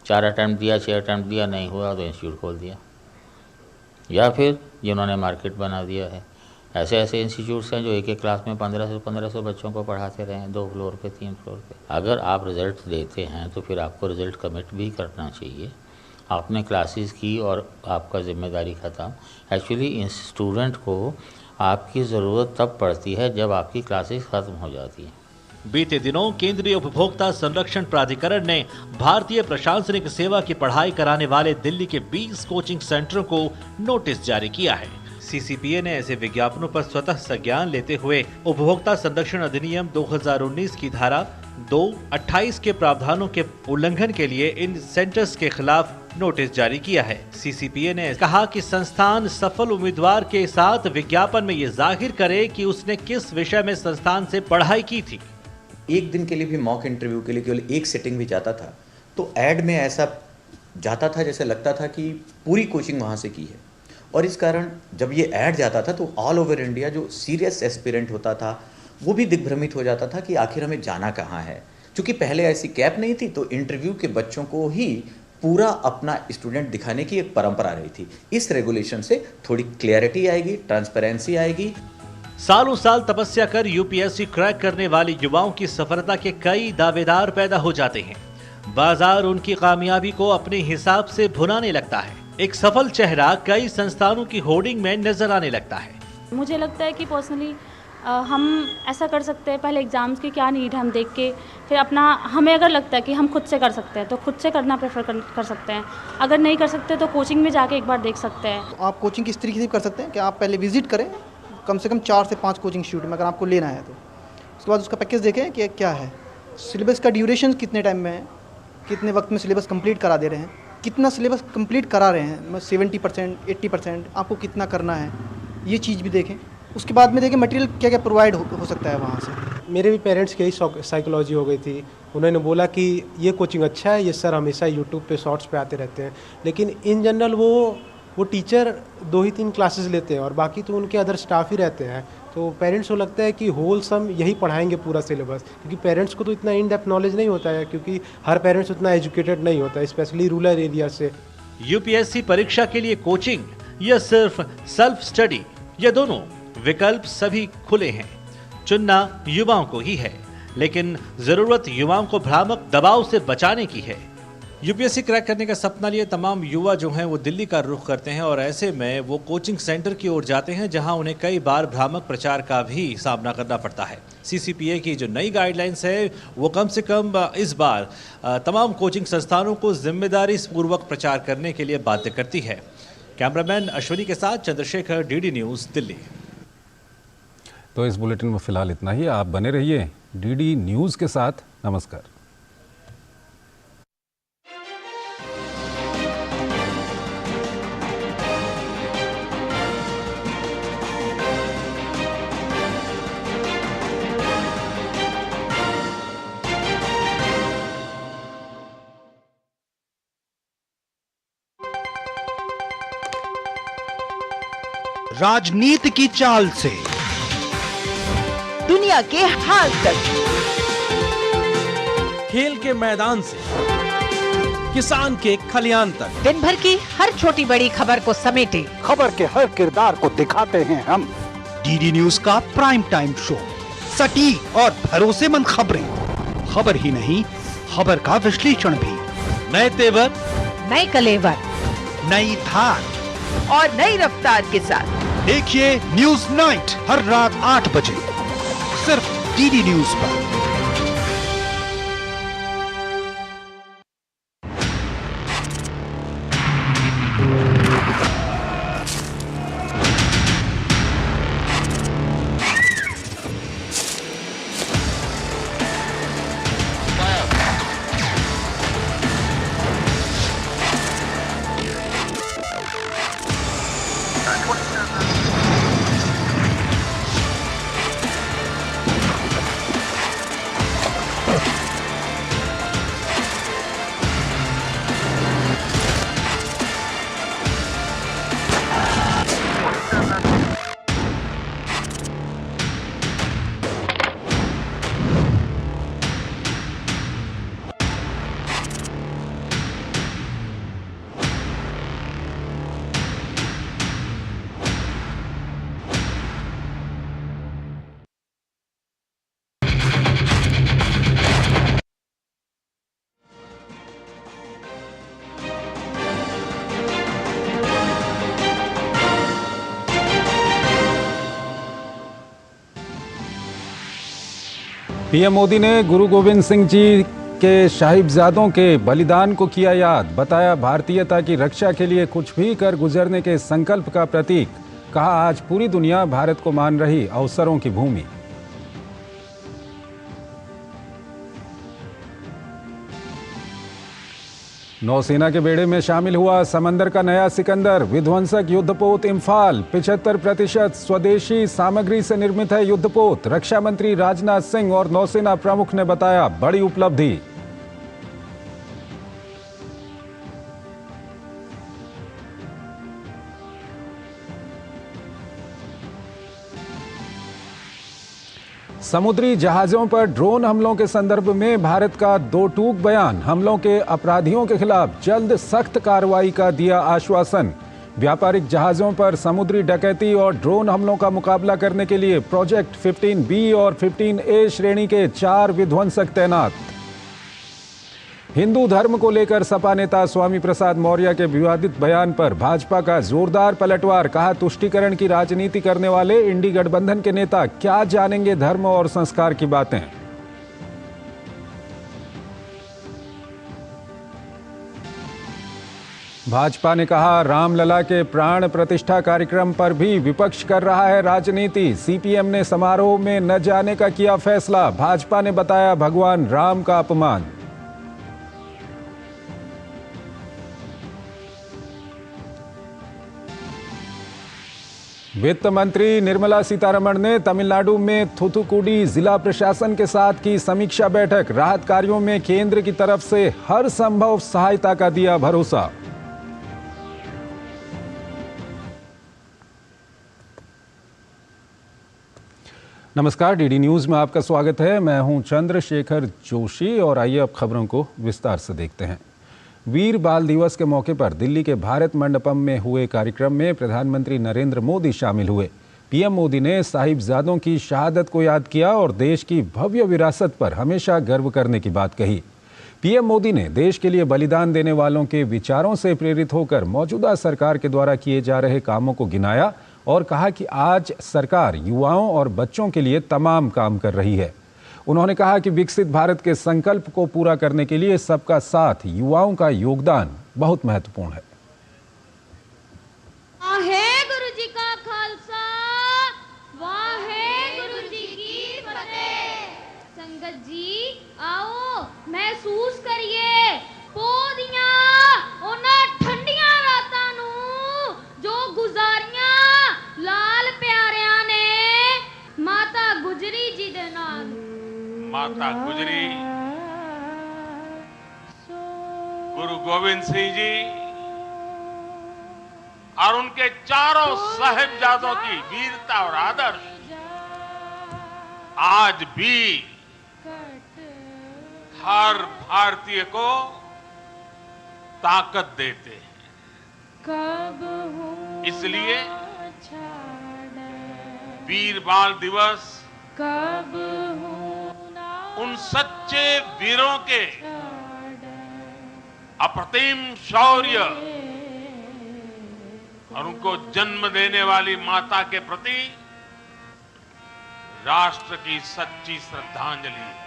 4 अटैम्प्ट दिया, 6 अटैम्प्ट दिया, नहीं हुआ तो इंस्टीट्यूट खोल दिया, या फिर जिन्होंने मार्केट बना दिया है। ऐसे ऐसे इंस्टीट्यूट्स हैं जो एक क्लास में 1500 बच्चों को पढ़ाते रहे, 2 फ्लोर पे 3 फ्लोर पे। अगर आप रिज़ल्ट देते हैं तो फिर आपको रिज़ल्ट कमिट भी करना चाहिए। आपने क्लासेस की और आपका जिम्मेदारी ख़त्म। एक्चुअली स्टूडेंट को आपकी ज़रूरत तब पड़ती है जब आपकी क्लासेस ख़त्म हो जाती हैं। बीते दिनों केंद्रीय उपभोक्ता संरक्षण प्राधिकरण ने भारतीय प्रशासनिक सेवा की पढ़ाई कराने वाले दिल्ली के 20 कोचिंग सेंटरों को नोटिस जारी किया है। सीसीपीए ने ऐसे विज्ञापनों पर स्वतः संज्ञान लेते हुए उपभोक्ता संरक्षण अधिनियम 2019 की धारा 2(28) के प्रावधानों के उल्लंघन के लिए इन सेंटर्स के खिलाफ नोटिस जारी किया है। सीसीपीए ने कहा कि संस्थान सफल उम्मीदवार के साथ विज्ञापन में ये जाहिर करे कि उसने किस विषय में संस्थान से पढ़ाई की थी। एक दिन के लिए भी मॉक इंटरव्यू के लिए केवल एक सिटिंग भी जाता था तो ऐड में ऐसा जाता था जैसे लगता था कि पूरी कोचिंग वहाँ से की है। और इस कारण जब ये ऐड जाता था तो ऑल ओवर इंडिया जो सीरियस एस्पिरेंट होता था वो भी दिग्भ्रमित हो जाता था कि आखिर हमें जाना कहाँ है। क्योंकि पहले ऐसी कैप नहीं थी तो इंटरव्यू के बच्चों को ही पूरा अपना स्टूडेंट दिखाने की एक परंपरा रही थी। इस रेगुलेशन से थोड़ी क्लैरिटी आएगी, ट्रांसपेरेंसी आएगी। सालों साल तपस्या कर यूपीएससी क्रैक करने वाले युवाओं की सफलता के कई दावेदार पैदा हो जाते हैं। बाजार उनकी कामयाबी को अपने हिसाब से भुनाने लगता है। एक सफल चेहरा कई संस्थानों की होर्डिंग में नजर आने लगता है। मुझे लगता है कि पर्सनली हम ऐसा कर सकते हैं, पहले एग्जाम्स की क्या नीड है हम देख के फिर अपना, हमें अगर लगता है कि हम खुद से कर सकते हैं तो खुद से करना प्रेफर कर सकते हैं। अगर नहीं कर सकते तो कोचिंग में जाके एक बार देख सकते हैं। आप कोचिंग किस तरीके से कर सकते हैं कि आप पहले विजिट करें कम से कम 4 से 5 कोचिंग इंस्टीट्यूट में अगर आपको लेना है तो उसके बाद उसका पैकेज देखें कि क्या है, सिलेबस का ड्यूरेशन कितने टाइम में है, कितने वक्त में सिलेबस कंप्लीट करा दे रहे हैं, कितना सिलेबस कंप्लीट करा रहे हैं, 70% 80% आपको कितना करना है, ये चीज़ भी देखें। उसके बाद में देखें मटेरियल क्या क्या प्रोवाइड हो सकता है वहाँ से। मेरे भी पेरेंट्स की यही साइकोलॉजी हो गई थी। उन्होंने बोला कि ये कोचिंग अच्छा है, ये सर हमेशा यूट्यूब पे शॉर्ट्स पे आते रहते हैं, लेकिन इन जनरल वो टीचर 2 ही 3 क्लासेस लेते हैं और बाकी तो उनके अदर स्टाफ ही रहते हैं। तो पेरेंट्स को लगता है कि होलसम यही पढ़ाएंगे पूरा सिलेबस, क्योंकि पेरेंट्स को तो इतना इन डेप्थ नॉलेज नहीं होता है, क्योंकि हर पेरेंट्स उतना एजुकेटेड नहीं होता है, स्पेशली रूरल एरिया से। यूपीएससी परीक्षा के लिए कोचिंग या सिर्फ सेल्फ स्टडी, या दोनों विकल्प सभी खुले हैं। चुनना युवाओं को ही है, लेकिन जरूरत युवाओं को भ्रामक दबाव से बचाने की है। यूपीएससी क्रैक करने का सपना लिए तमाम युवा जो हैं वो दिल्ली का रुख करते हैं और ऐसे में वो कोचिंग सेंटर की ओर जाते हैं जहां उन्हें कई बार भ्रामक प्रचार का भी सामना करना पड़ता है। सीसीपीए की जो नई गाइडलाइंस है वो कम से कम इस बार तमाम कोचिंग संस्थानों को जिम्मेदारी पूर्वक प्रचार करने के लिए बाध्य करती है। कैमरामैन अश्विनी के साथ चंद्रशेखर, डीडी न्यूज़, दिल्ली। तो इस बुलेटिन में फिलहाल इतना ही। आप बने रहिए डीडी न्यूज़ के साथ। नमस्कार। राजनीति की चाल से दुनिया के हाल तक, खेल के मैदान से किसान के खलियान तक, दिन भर की हर छोटी बड़ी खबर को समेटे खबर के हर किरदार को दिखाते हैं हम। डीडी न्यूज का प्राइम टाइम शो, सटीक और भरोसेमंद खबरें, खबर ही नहीं खबर का विश्लेषण भी, नए तेवर, नए कलेवर, नई धार और नई रफ्तार के साथ देखिए न्यूज नाइट हर रात 8 बजे सिर्फ डीडी न्यूज पर। पीएम मोदी ने गुरु गोविंद सिंह जी के साहिबजादों के बलिदान को किया याद, बताया भारतीयता की रक्षा के लिए कुछ भी कर गुजरने के संकल्प का प्रतीक। कहा आज पूरी दुनिया भारत को मान रही अवसरों की भूमि। नौसेना के बेड़े में शामिल हुआ समंदर का नया सिकंदर, विध्वंसक युद्धपोत इम्फाल। 75% स्वदेशी सामग्री से निर्मित है युद्धपोत। रक्षा मंत्री राजनाथ सिंह और नौसेना प्रमुख ने बताया बड़ी उपलब्धि। समुद्री जहाजों पर ड्रोन हमलों के संदर्भ में भारत का दो टूक बयान। हमलों के अपराधियों के खिलाफ जल्द सख्त कार्रवाई का दिया आश्वासन। व्यापारिक जहाजों पर समुद्री डकैती और ड्रोन हमलों का मुकाबला करने के लिए प्रोजेक्ट 15B और 15A श्रेणी के 4 विध्वंसक तैनात। हिंदू धर्म को लेकर सपा नेता स्वामी प्रसाद मौर्य के विवादित बयान पर भाजपा का जोरदार पलटवार। कहा तुष्टीकरण की राजनीति करने वाले इंडी गठबंधन के नेता क्या जानेंगे धर्म और संस्कार की बातें। भाजपा ने कहा रामलला के प्राण प्रतिष्ठा कार्यक्रम पर भी विपक्ष कर रहा है राजनीति। सीपीएम ने समारोह में न जाने का किया फैसला। भाजपा ने बताया भगवान राम का अपमान। वित्त मंत्री निर्मला सीतारमण ने तमिलनाडु में थूथुकुडी जिला प्रशासन के साथ की समीक्षा बैठक। राहत कार्यों में केंद्र की तरफ से हर संभव सहायता का दिया भरोसा। नमस्कार, डीडी न्यूज में आपका स्वागत है। मैं हूं चंद्रशेखर जोशी और आइए अब खबरों को विस्तार से देखते हैं। वीर बाल दिवस के मौके पर दिल्ली के भारत मंडपम में हुए कार्यक्रम में प्रधानमंत्री नरेंद्र मोदी शामिल हुए। पीएम मोदी ने साहिबजादों की शहादत को याद किया और देश की भव्य विरासत पर हमेशा गर्व करने की बात कही। पीएम मोदी ने देश के लिए बलिदान देने वालों के विचारों से प्रेरित होकर मौजूदा सरकार के द्वारा किए जा रहे कामों को गिनाया और कहा कि आज सरकार युवाओं और बच्चों के लिए तमाम काम कर रही है। उन्होंने कहा कि विकसित भारत के संकल्प को पूरा करने के लिए सबका साथ, युवाओं का योगदान बहुत महत्वपूर्ण है। वाहेगुरु जी का खालसा, वाहेगुरु जी की फतेह। संगत जी आओ महसूस करिए पोदियां उन्हां ठंडियां रातां नूं जो गुजारियां लाल प्यारियां ने माता गुजरी जी दे नाल। माता गुजरी, गुरु गोविंद सिंह जी और उनके चारों साहिबजादों की वीरता और आदर्श आज भी हर भारतीय को ताकत देते हैं। इसलिए वीर बाल दिवस उन सच्चे वीरों के अप्रतिम शौर्य और उनको जन्म देने वाली माता के प्रति राष्ट्र की सच्ची श्रद्धांजलि है।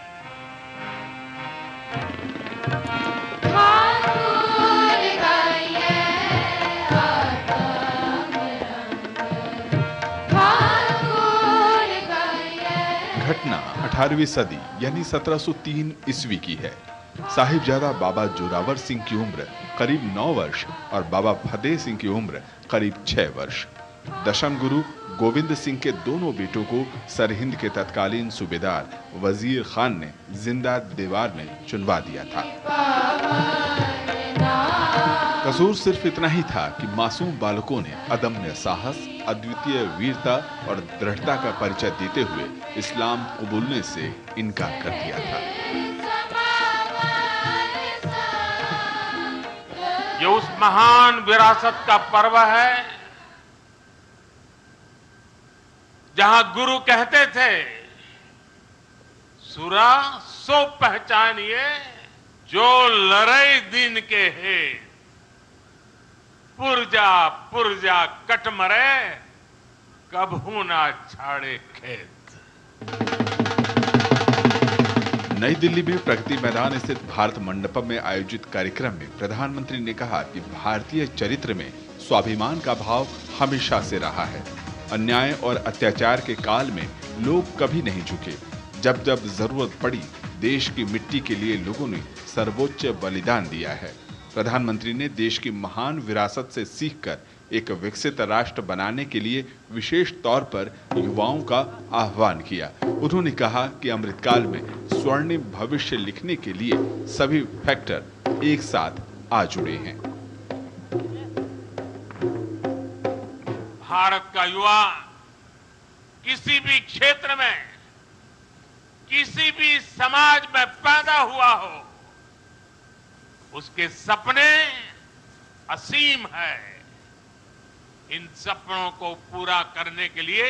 घटना 18वीं सदी यानी 1703 ईस्वी की है। साहिबजादा बाबा जोरावर सिंह की उम्र करीब 9 वर्ष और बाबा फतेह सिंह की उम्र करीब 6 वर्ष। दशम गुरु गोविंद सिंह के दोनों बेटों को सरहिंद के तत्कालीन सूबेदार वजीर खान ने जिंदा दीवार में चुनवा दिया था। कसूर सिर्फ इतना ही था कि मासूम बालकों ने अदम्य साहस, अद्वितीय वीरता और दृढ़ता का परिचय देते हुए इस्लाम कबूलने से इनकार कर दिया था। ये उस महान विरासत का पर्व है जहां गुरु कहते थे, सुरा सो पहचानिए जो लड़ाई दिन के है, पुरजा पुरजा कट मरे कबहू ना छाड़े खेत। नई दिल्ली में प्रगति मैदान स्थित भारत मंडपम में आयोजित कार्यक्रम में प्रधानमंत्री ने कहा कि भारतीय चरित्र में स्वाभिमान का भाव हमेशा से रहा है। अन्याय और अत्याचार के काल में लोग कभी नहीं झुके। जब जब जरूरत पड़ी देश की मिट्टी के लिए लोगों ने सर्वोच्च बलिदान दिया है। प्रधानमंत्री ने देश की महान विरासत से सीखकर एक विकसित राष्ट्र बनाने के लिए विशेष तौर पर युवाओं का आह्वान किया। उन्होंने कहा कि अमृतकाल में स्वर्णिम भविष्य लिखने के लिए सभी फैक्टर एक साथ आ जुड़े हैं। भारत का युवा किसी भी क्षेत्र में, किसी भी समाज में पैदा हुआ हो, उसके सपने असीम है। इन सपनों को पूरा करने के लिए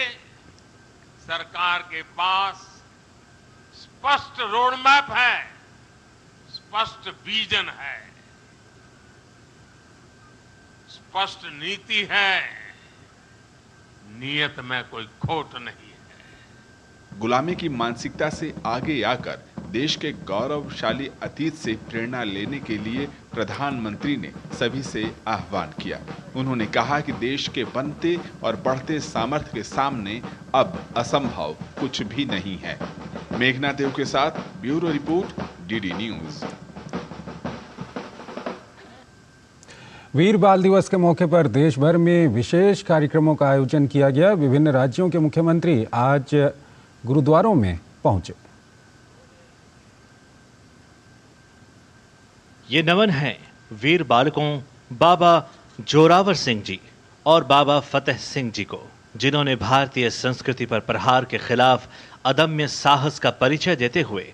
सरकार के पास स्पष्ट रोड मैप है, स्पष्ट विजन है, स्पष्ट नीति है, नियत में कोई खोट नहीं है। गुलामी की मानसिकता से आगे आकर देश के गौरवशाली अतीत से प्रेरणा लेने के लिए प्रधानमंत्री ने सभी से आह्वान किया। उन्होंने कहा कि देश के बनते और बढ़ते सामर्थ्य के सामने अब असंभव कुछ भी नहीं है। मेघना देव के साथ ब्यूरो रिपोर्ट, डीडी न्यूज। वीर बाल दिवस के मौके पर देश भर में विशेष कार्यक्रमों का आयोजन किया गया। विभिन्न राज्यों के मुख्यमंत्री आज गुरुद्वारों में पहुंचे। ये नमन है वीर बालकों बाबा जोरावर सिंह जी और बाबा फतेह सिंह जी को, जिन्होंने भारतीय संस्कृति पर प्रहार के खिलाफ अदम्य साहस का परिचय देते हुए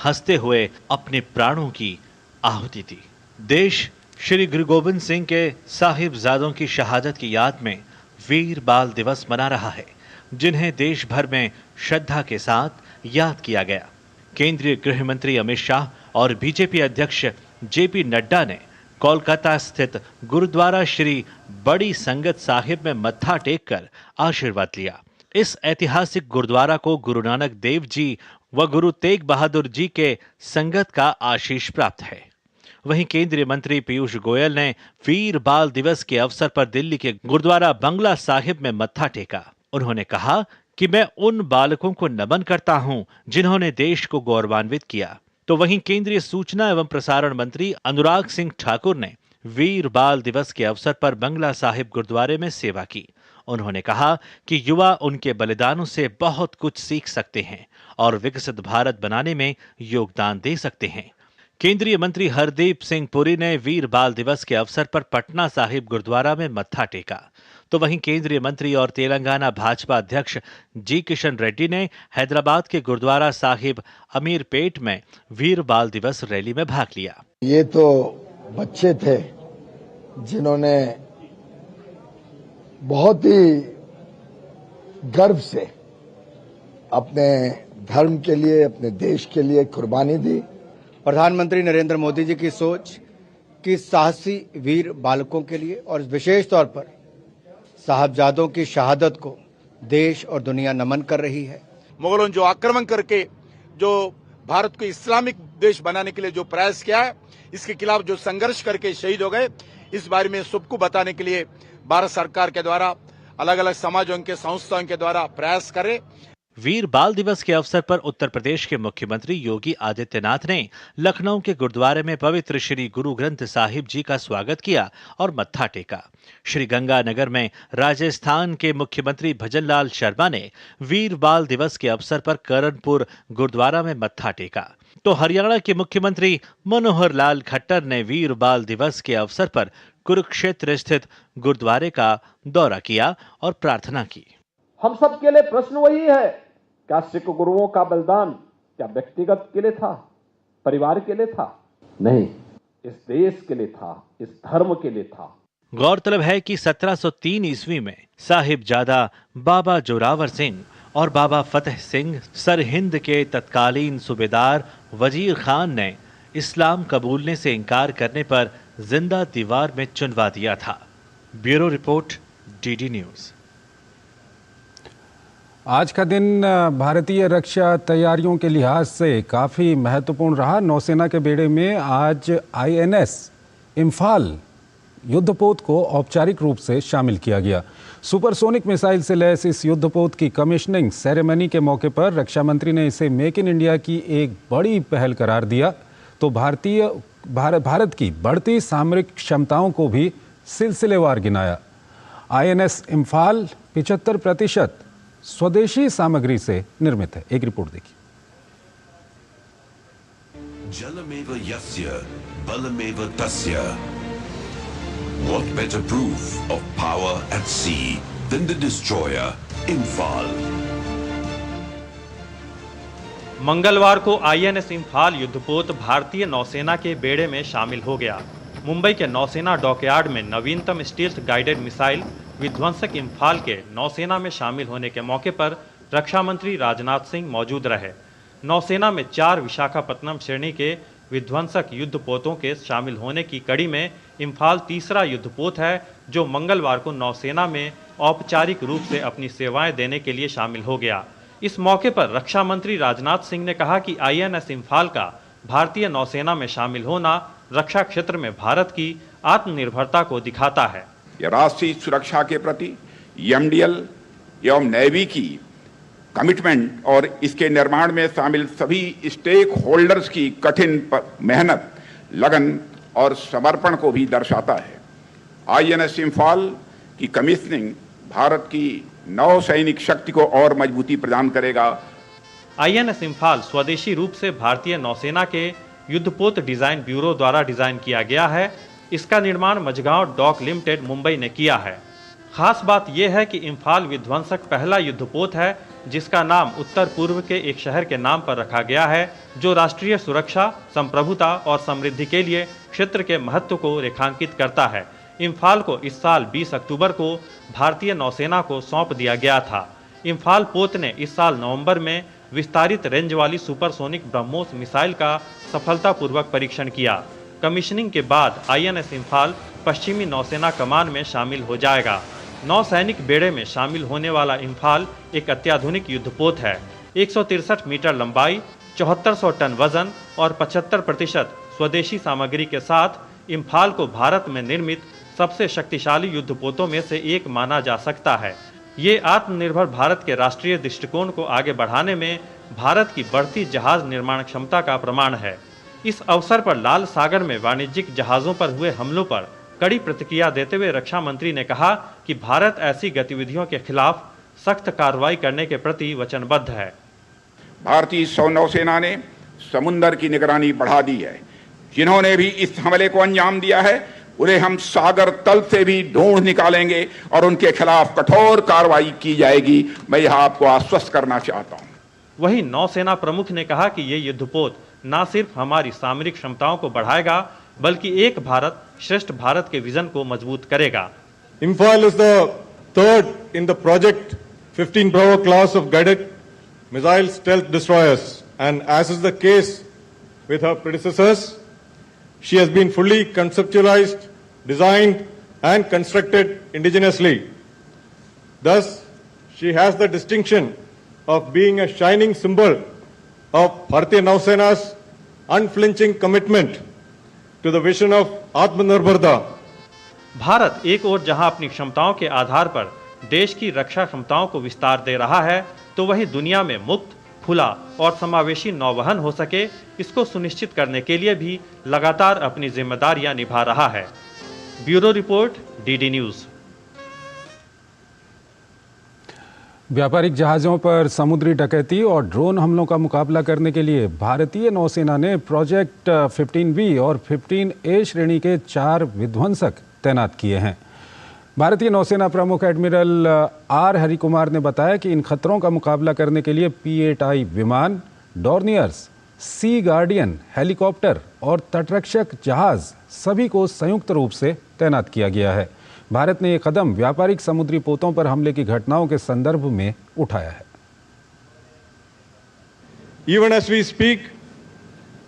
हंसते हुए अपने प्राणों की आहुति दी। देश श्री गुरु गोविंद सिंह के साहिबजादों की शहादत की याद में वीर बाल दिवस मना रहा है, जिन्हें देश भर में श्रद्धा के साथ याद किया गया। केंद्रीय गृह मंत्री अमित शाह और बीजेपी अध्यक्ष जेपी नड्डा ने कोलकाता स्थित गुरुद्वारा श्री बड़ी संगत साहिब में मत्था टेक कर आशीर्वाद लिया। इस ऐतिहासिक गुरुद्वारा को गुरु नानक देव जी व गुरु तेग बहादुर जी के संगत का आशीष प्राप्त है। वहीं केंद्रीय मंत्री पीयूष गोयल ने वीर बाल दिवस के अवसर पर दिल्ली के गुरुद्वारा बंगला साहिब में मत्था टेका। उन्होंने कहा कि मैं उन बालकों को नमन करता हूं जिन्होंने देश को गौरवान्वित किया। तो वहीं केंद्रीय सूचना एवं प्रसारण मंत्री अनुराग सिंह ठाकुर ने वीर बाल दिवस के अवसर पर बंगला साहिब गुरुद्वारे में सेवा की। उन्होंने कहा कि युवा उनके बलिदानों से बहुत कुछ सीख सकते हैं और विकसित भारत बनाने में योगदान दे सकते हैं। केंद्रीय मंत्री हरदीप सिंह पुरी ने वीर बाल दिवस के अवसर पर पटना साहिब गुरुद्वारा में मत्था टेका। तो वहीं केंद्रीय मंत्री और तेलंगाना भाजपा अध्यक्ष जी किशन रेड्डी ने हैदराबाद के गुरुद्वारा साहिब अमीरपेट में वीर बाल दिवस रैली में भाग लिया। ये तो बच्चे थे जिन्होंने बहुत ही गर्व से अपने धर्म के लिए, अपने देश के लिए कुर्बानी दी। प्रधानमंत्री नरेंद्र मोदी जी की सोच कि साहसी वीर बालकों के लिए और विशेष तौर पर साहबजादों की शहादत को देश और दुनिया नमन कर रही है। मुगलों जो आक्रमण करके जो भारत को इस्लामिक देश बनाने के लिए जो प्रयास किया है, इसके खिलाफ जो संघर्ष करके शहीद हो गए, इस बारे में सबको बताने के लिए भारत सरकार के द्वारा अलग अलग समाजों के संस्थाओं के द्वारा प्रयास करे। वीर बाल दिवस के अवसर पर उत्तर प्रदेश के मुख्यमंत्री योगी आदित्यनाथ ने लखनऊ के गुरुद्वारे में पवित्र श्री गुरु ग्रंथ साहिब जी का स्वागत किया और मत्था टेका। श्री गंगानगर में राजस्थान के मुख्यमंत्री भजनलाल शर्मा ने वीर बाल दिवस के अवसर पर करणपुर गुरुद्वारा में मत्था टेका। तो हरियाणा के मुख्यमंत्री मनोहर लाल खट्टर ने वीर बाल दिवस के अवसर पर कुरुक्षेत्र स्थित गुरुद्वारे का दौरा किया और प्रार्थना की। हम सब के लिए प्रश्न वही है, क्या सिख गुरुओं का बलिदान क्या व्यक्तिगत के लिए था, परिवार के लिए था? नहीं, इस देश के लिए था, इस धर्म के लिए था। गौरतलब है कि 1703 ईस्वी में साहिबजादा बाबा जोरावर सिंह और बाबा फतेह सिंह सरहिंद के तत्कालीन सूबेदार वजीर खान ने इस्लाम कबूलने से इनकार करने पर जिंदा दीवार में चुनवा दिया था। Bureau report, DD news. आज का दिन भारतीय रक्षा तैयारियों के लिहाज से काफ़ी महत्वपूर्ण रहा। नौसेना के बेड़े में आज INS इम्फाल युद्धपोत को औपचारिक रूप से शामिल किया गया। सुपरसोनिक मिसाइल से लैस इस युद्धपोत की कमिश्निंग सेरेमनी के मौके पर रक्षा मंत्री ने इसे मेक इन इंडिया की एक बड़ी पहल करार दिया तो भारत की बढ़ती सामरिक क्षमताओं को भी सिलसिलेवार गिनाया। INS इम्फाल 75% स्वदेशी सामग्री से निर्मित है। एक रिपोर्ट देखिए। जलमेव यस्य बलमेव तस्य। What better proof of power at sea than the destroyer Imphal? मंगलवार को INS इम्फाल युद्धपोत भारतीय नौसेना के बेड़े में शामिल हो गया। मुंबई के नौसेना डॉकयार्ड में नवीनतम स्टील्थ गाइडेड मिसाइल विध्वंसक इम्फाल के नौसेना में शामिल होने के मौके पर रक्षा मंत्री राजनाथ सिंह मौजूद रहे। नौसेना में 4 विशाखापत्तनम श्रेणी के विध्वंसक युद्धपोतों के शामिल होने की कड़ी में इम्फाल तीसरा युद्धपोत है जो मंगलवार को नौसेना में औपचारिक रूप से अपनी सेवाएं देने के लिए शामिल हो गया। इस मौके पर रक्षा मंत्री राजनाथ सिंह ने कहा कि INS इम्फाल का भारतीय नौसेना में शामिल होना रक्षा क्षेत्र में भारत की आत्मनिर्भरता को दिखाता है। राष्ट्रीय सुरक्षा के प्रति MDL एवं नेवी की कमिटमेंट और इसके निर्माण में शामिल सभी स्टेक होल्डर्स की कठिन मेहनत, लगन और समर्पण को भी दर्शाता है। INS इम्फाल की कमिश्निंग भारत की नौसैनिक शक्ति को और मजबूती प्रदान करेगा। INS इम्फाल स्वदेशी रूप से भारतीय नौसेना के युद्धपोत डिजाइन ब्यूरो द्वारा डिजाइन किया गया है। इसका निर्माण मझगांव डॉक लिमिटेड मुंबई ने किया है। खास बात यह है कि इम्फाल विध्वंसक पहला युद्धपोत है जिसका नाम उत्तर पूर्व के एक शहर के नाम पर रखा गया है जो राष्ट्रीय सुरक्षा, संप्रभुता और समृद्धि के लिए क्षेत्र के महत्व को रेखांकित करता है। इम्फाल को इस साल 20 अक्टूबर को भारतीय नौसेना को सौंप दिया गया था। इम्फाल पोत ने इस साल नवंबर में विस्तारित रेंज वाली सुपरसोनिक ब्रह्मोस मिसाइल का सफलतापूर्वक परीक्षण किया। कमीशनिंग के बाद INS इम्फाल पश्चिमी नौसेना कमान में शामिल हो जाएगा। नौसैनिक बेड़े में शामिल होने वाला इम्फाल एक अत्याधुनिक युद्धपोत है। 163 मीटर लंबाई, 7400 टन वजन और 75% स्वदेशी सामग्री के साथ इम्फाल को भारत में निर्मित सबसे शक्तिशाली युद्धपोतों में से एक माना जा सकता है। ये आत्मनिर्भर भारत के राष्ट्रीय दृष्टिकोण को आगे बढ़ाने में भारत की बढ़ती जहाज निर्माण क्षमता का प्रमाण है। इस अवसर पर लाल सागर में वाणिज्यिक जहाजों पर हुए हमलों पर कड़ी प्रतिक्रिया देते हुए रक्षा मंत्री ने कहा कि भारत ऐसी गतिविधियों के खिलाफ सख्त कार्रवाई करने के प्रति वचनबद्ध है। भारतीय नौसेना ने समुद्र की निगरानी बढ़ा दी है। जिन्होंने भी इस हमले को अंजाम दिया है उन्हें हम सागर तल से भी ढूंढ निकालेंगे और उनके खिलाफ कठोर कार्रवाई की जाएगी। मैं यह आपको आश्वस्त करना चाहता हूं। वहीं नौसेना प्रमुख ने कहा कि ये युद्धपोत न सिर्फ हमारी सामरिक क्षमताओं को बढ़ाएगा बल्कि एक भारत श्रेष्ठ भारत के विजन को मजबूत करेगा। Imphal is the third in the project 15 Bravo class of guided missile stealth destroyers, and as is the case with her predecessors, she has been fully conceptualized, designed and constructed indigenously. Thus, she has the distinction of being a shining symbol of Bharatiya Nausena's unflinching commitment to the vision of Atmanirbharta. Bharat एक ओर जहां अपनी क्षमताओं के आधार पर देश की रक्षा क्षमताओं को विस्तार दे रहा है तो वहीं दुनिया में मुक्त, खुला और समावेशी नौवहन हो सके इसको सुनिश्चित करने के लिए भी लगातार अपनी जिम्मेदारियां निभा रहा है। Bureau report, DD news. व्यापारिक जहाज़ों पर समुद्री डकैती और ड्रोन हमलों का मुकाबला करने के लिए भारतीय नौसेना ने प्रोजेक्ट 15B और 15A श्रेणी के 4 विध्वंसक तैनात किए हैं। भारतीय नौसेना प्रमुख एडमिरल R हरिकुमार ने बताया कि इन खतरों का मुकाबला करने के लिए P-8I विमान, डॉर्नियर्स, सी गार्डियन हेलीकॉप्टर और तटरक्षक जहाज सभी को संयुक्त रूप से तैनात किया गया है। भारत ने यह कदम व्यापारिक समुद्री पोतों पर हमले की घटनाओं के संदर्भ में उठाया है। Even as we speak,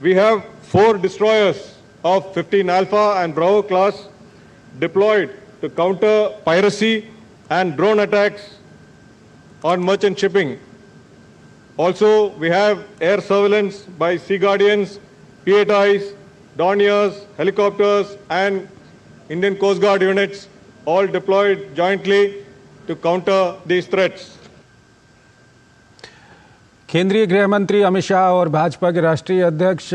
we have 4 destroyers of 15 Alpha and Bravo class deployed to counter piracy and drone attacks on merchant shipping. Also, we have air surveillance by Sea Guardians, P8Is, Dorniers, helicopters and Indian Coast Guard units all deployed jointly to counter these threats. केंद्रीय गृह मंत्री अमित शाह और भाजपा के राष्ट्रीय अध्यक्ष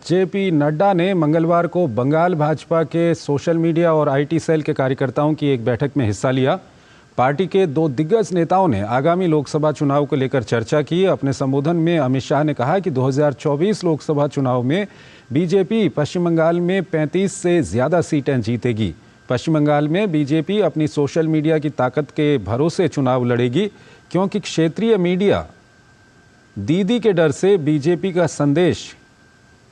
JP Nadda ने मंगलवार को बंगाल भाजपा के सोशल मीडिया और आईटी सेल के कार्यकर्ताओं की एक बैठक में हिस्सा लिया। पार्टी के दो दिग्गज नेताओं ने आगामी लोकसभा चुनाव को लेकर चर्चा की। अपने संबोधन में अमित शाह ने कहा कि 2024 लोकसभा चुनाव में बीजेपी पश्चिम बंगाल में 35 से ज़्यादा सीटें जीतेगी। पश्चिम बंगाल में बीजेपी अपनी सोशल मीडिया की ताकत के भरोसे चुनाव लड़ेगी, क्योंकि क्षेत्रीय मीडिया दीदी के डर से बीजेपी का संदेश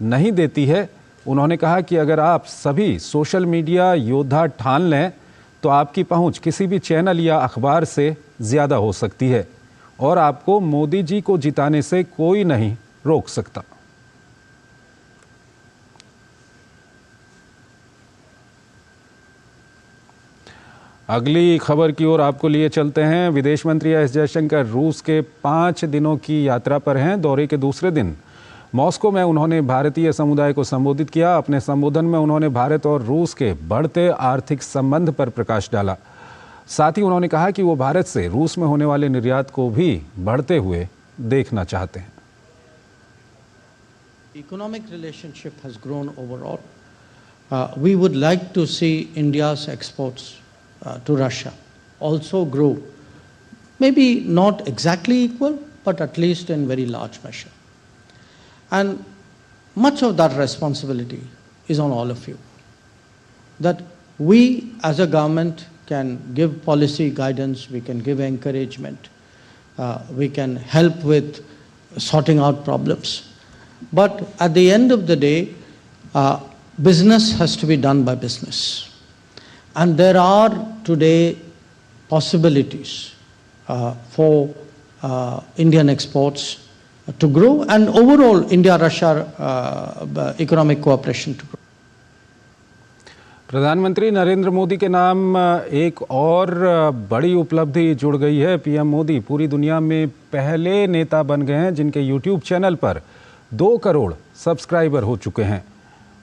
नहीं देती है। उन्होंने कहा कि अगर आप सभी सोशल मीडिया योद्धा ठान लें तो आपकी पहुंच किसी भी चैनल या अखबार से ज़्यादा हो सकती है और आपको मोदी जी को जिताने से कोई नहीं रोक सकता। अगली खबर की ओर आपको लिए चलते हैं। विदेश मंत्री एस जयशंकर रूस के 5 दिनों की यात्रा पर हैं। दौरे के दूसरे दिन मॉस्को में उन्होंने भारतीय समुदाय को संबोधित किया। अपने संबोधन में उन्होंने भारत और रूस के बढ़ते आर्थिक संबंध पर प्रकाश डाला। साथ ही उन्होंने कहा कि वो भारत से रूस में होने वाले निर्यात को भी बढ़ते हुए देखना चाहते हैं। Economic relationship has grown overall. We would like to see India's exports to Russia also grow, maybe not exactly equal, but at least in very large measure. And much of that responsibility is on all of you. That we as a government can give policy guidance, we can give encouragement, we can help with sorting out problems. But at the end of the day, business has to be done by business. And there are today possibilities for Indian exports to grow and overall India-Russia economic cooperation to grow. प्रधानमंत्री नरेंद्र मोदी के नाम एक और बड़ी उपलब्धि जुड़ गई है। पीएम मोदी पूरी दुनिया में पहले नेता बन गए हैं जिनके यूट्यूब चैनल पर 2 करोड़ सब्सक्राइबर हो चुके हैं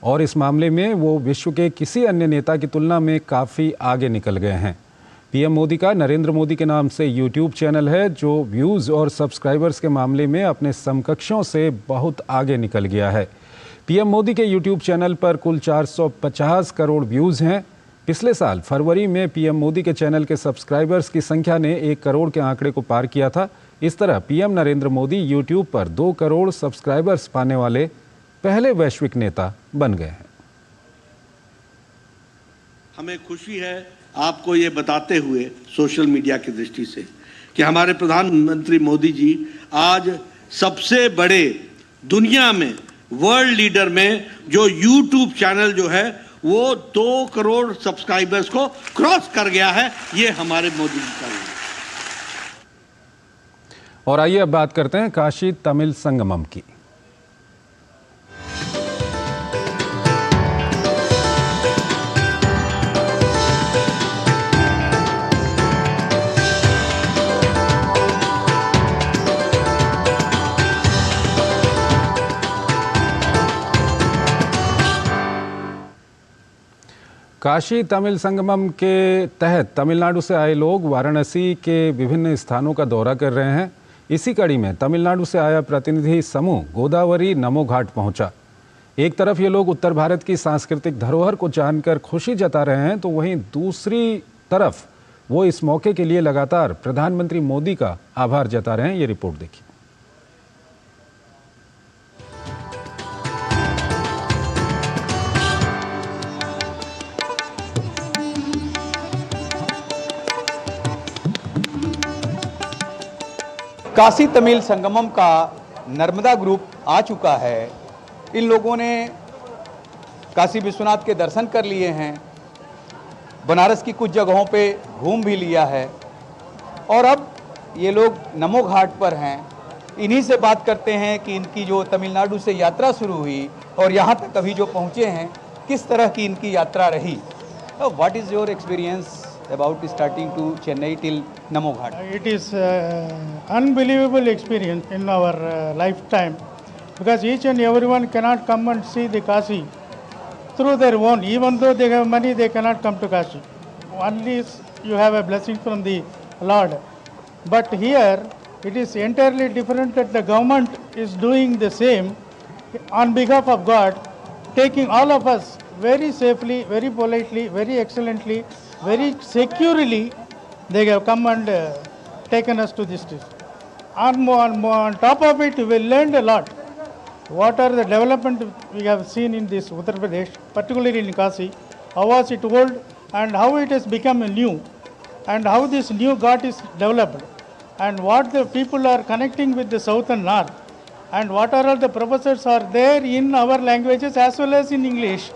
और इस मामले में वो विश्व के किसी अन्य नेता की तुलना में काफ़ी आगे निकल गए हैं। पीएम मोदी का नरेंद्र मोदी के नाम से यूट्यूब चैनल है जो व्यूज़ और सब्सक्राइबर्स के मामले में अपने समकक्षों से बहुत आगे निकल गया है। पीएम मोदी के यूट्यूब चैनल पर कुल 450 करोड़ व्यूज़ हैं। पिछले साल फरवरी में पीएम मोदी के चैनल के सब्सक्राइबर्स की संख्या ने 1 करोड़ के आंकड़े को पार किया था। इस तरह पीएम नरेंद्र मोदी यूट्यूब पर 2 करोड़ सब्सक्राइबर्स पाने वाले पहले वैश्विक नेता बन गए हैं। हमें खुशी है आपको ये बताते हुए सोशल मीडिया की दृष्टि से कि हमारे प्रधानमंत्री मोदी जी आज सबसे बड़े दुनिया में वर्ल्ड लीडर में जो यूट्यूब चैनल जो है वो 2 करोड़ सब्सक्राइबर्स को क्रॉस कर गया है। ये हमारे मोदी जी का है। और आइए अब बात करते हैं काशी तमिल संगमम की। काशी तमिल संगमम के तहत तमिलनाडु से आए लोग वाराणसी के विभिन्न स्थानों का दौरा कर रहे हैं। इसी कड़ी में तमिलनाडु से आया प्रतिनिधि समूह गोदावरी नमो घाट पहुंचा। एक तरफ ये लोग उत्तर भारत की सांस्कृतिक धरोहर को जानकर खुशी जता रहे हैं तो वहीं दूसरी तरफ वो इस मौके के लिए लगातार प्रधानमंत्री मोदी का आभार जता रहे हैं। ये रिपोर्ट देखिए। काशी तमिल संगमम का नर्मदा ग्रुप आ चुका है। इन लोगों ने काशी विश्वनाथ के दर्शन कर लिए हैं, बनारस की कुछ जगहों पे घूम भी लिया है और अब ये लोग नमो घाट पर हैं। इन्हीं से बात करते हैं कि इनकी जो तमिलनाडु से यात्रा शुरू हुई और यहाँ तक अभी जो पहुँचे हैं, किस तरह की इनकी यात्रा रही। What is your experience about starting to Chennai till Namo Ghat? It is unbelievable experience in our lifetime, because each and everyone cannot come and see the Kashi through their own. Even though they have money, they cannot come to Kashi. Only you have a blessing from the Lord. But here it is entirely different, that the government is doing the same on behalf of God, taking all of us very safely, very politely, very excellently, very securely. They have come and taken us to this district. On top of it, we learned a lot. What are the development we have seen in this Uttar Pradesh, particularly in Kashi, how was it old and how it has become new, and how this new ghat is developed, and what the people are connecting with the south and north, and what are all the professors are there in our languages as well as in English.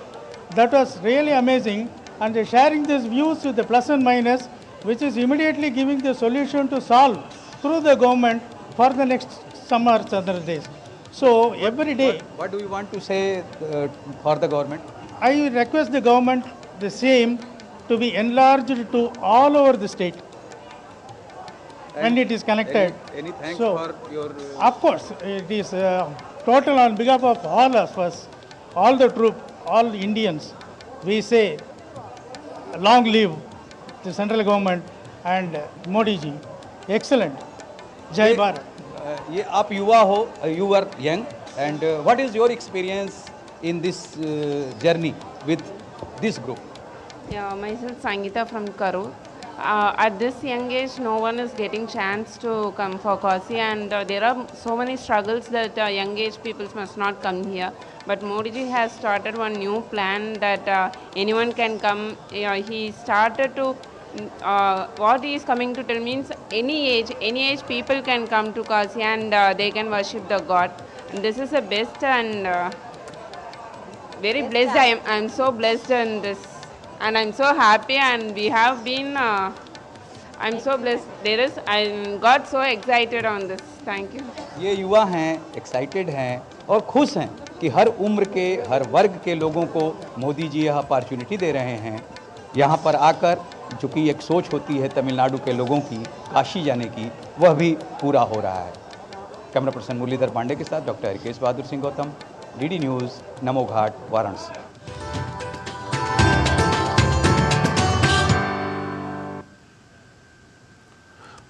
That was really amazing, and they're sharing these views with the plus and minus, which is immediately giving the solution to solve through the government for the next summer other days. So every day. What do you want to say for the government? I request the government the same to be enlarged to all over the state. And it is connected. Any thanks so, for your... Of course, it is total on behalf of all of us, all the troop, all Indians. We say, long live the central government and Modi ji. Excellent. Jai Bharat. ये आप युवा हो, you are young, and what is your experience in this journey with this group? Yeah, myself Sangeeta from Karur. At this young age, no one is getting chance to come for Kashi, and there are so many struggles that young age people must not come here. But Modi ji has started one new plan that anyone can come. He started to, what he is coming to tell means any age people can come to Kashi and they can worship the God. And this is the best and very blessed. I am so blessed in this. And I'm so happy, and we have been, I'm so blessed. I got so excited on this. Thank you. ये युवा हैं, excited हैं और खुश हैं कि हर उम्र के, हर वर्ग के लोगों को मोदी जी यह अपॉर्चुनिटी दे रहे हैं यहाँ पर आकर, जो कि एक सोच होती है तमिलनाडु के लोगों की काशी जाने की, वह भी पूरा हो रहा है। कैमरा पर्सन मुरलीधर पांडे के साथ doctor Harikesh Bahadur Singh Gautam, DD news, Namo Ghat, Varanasi.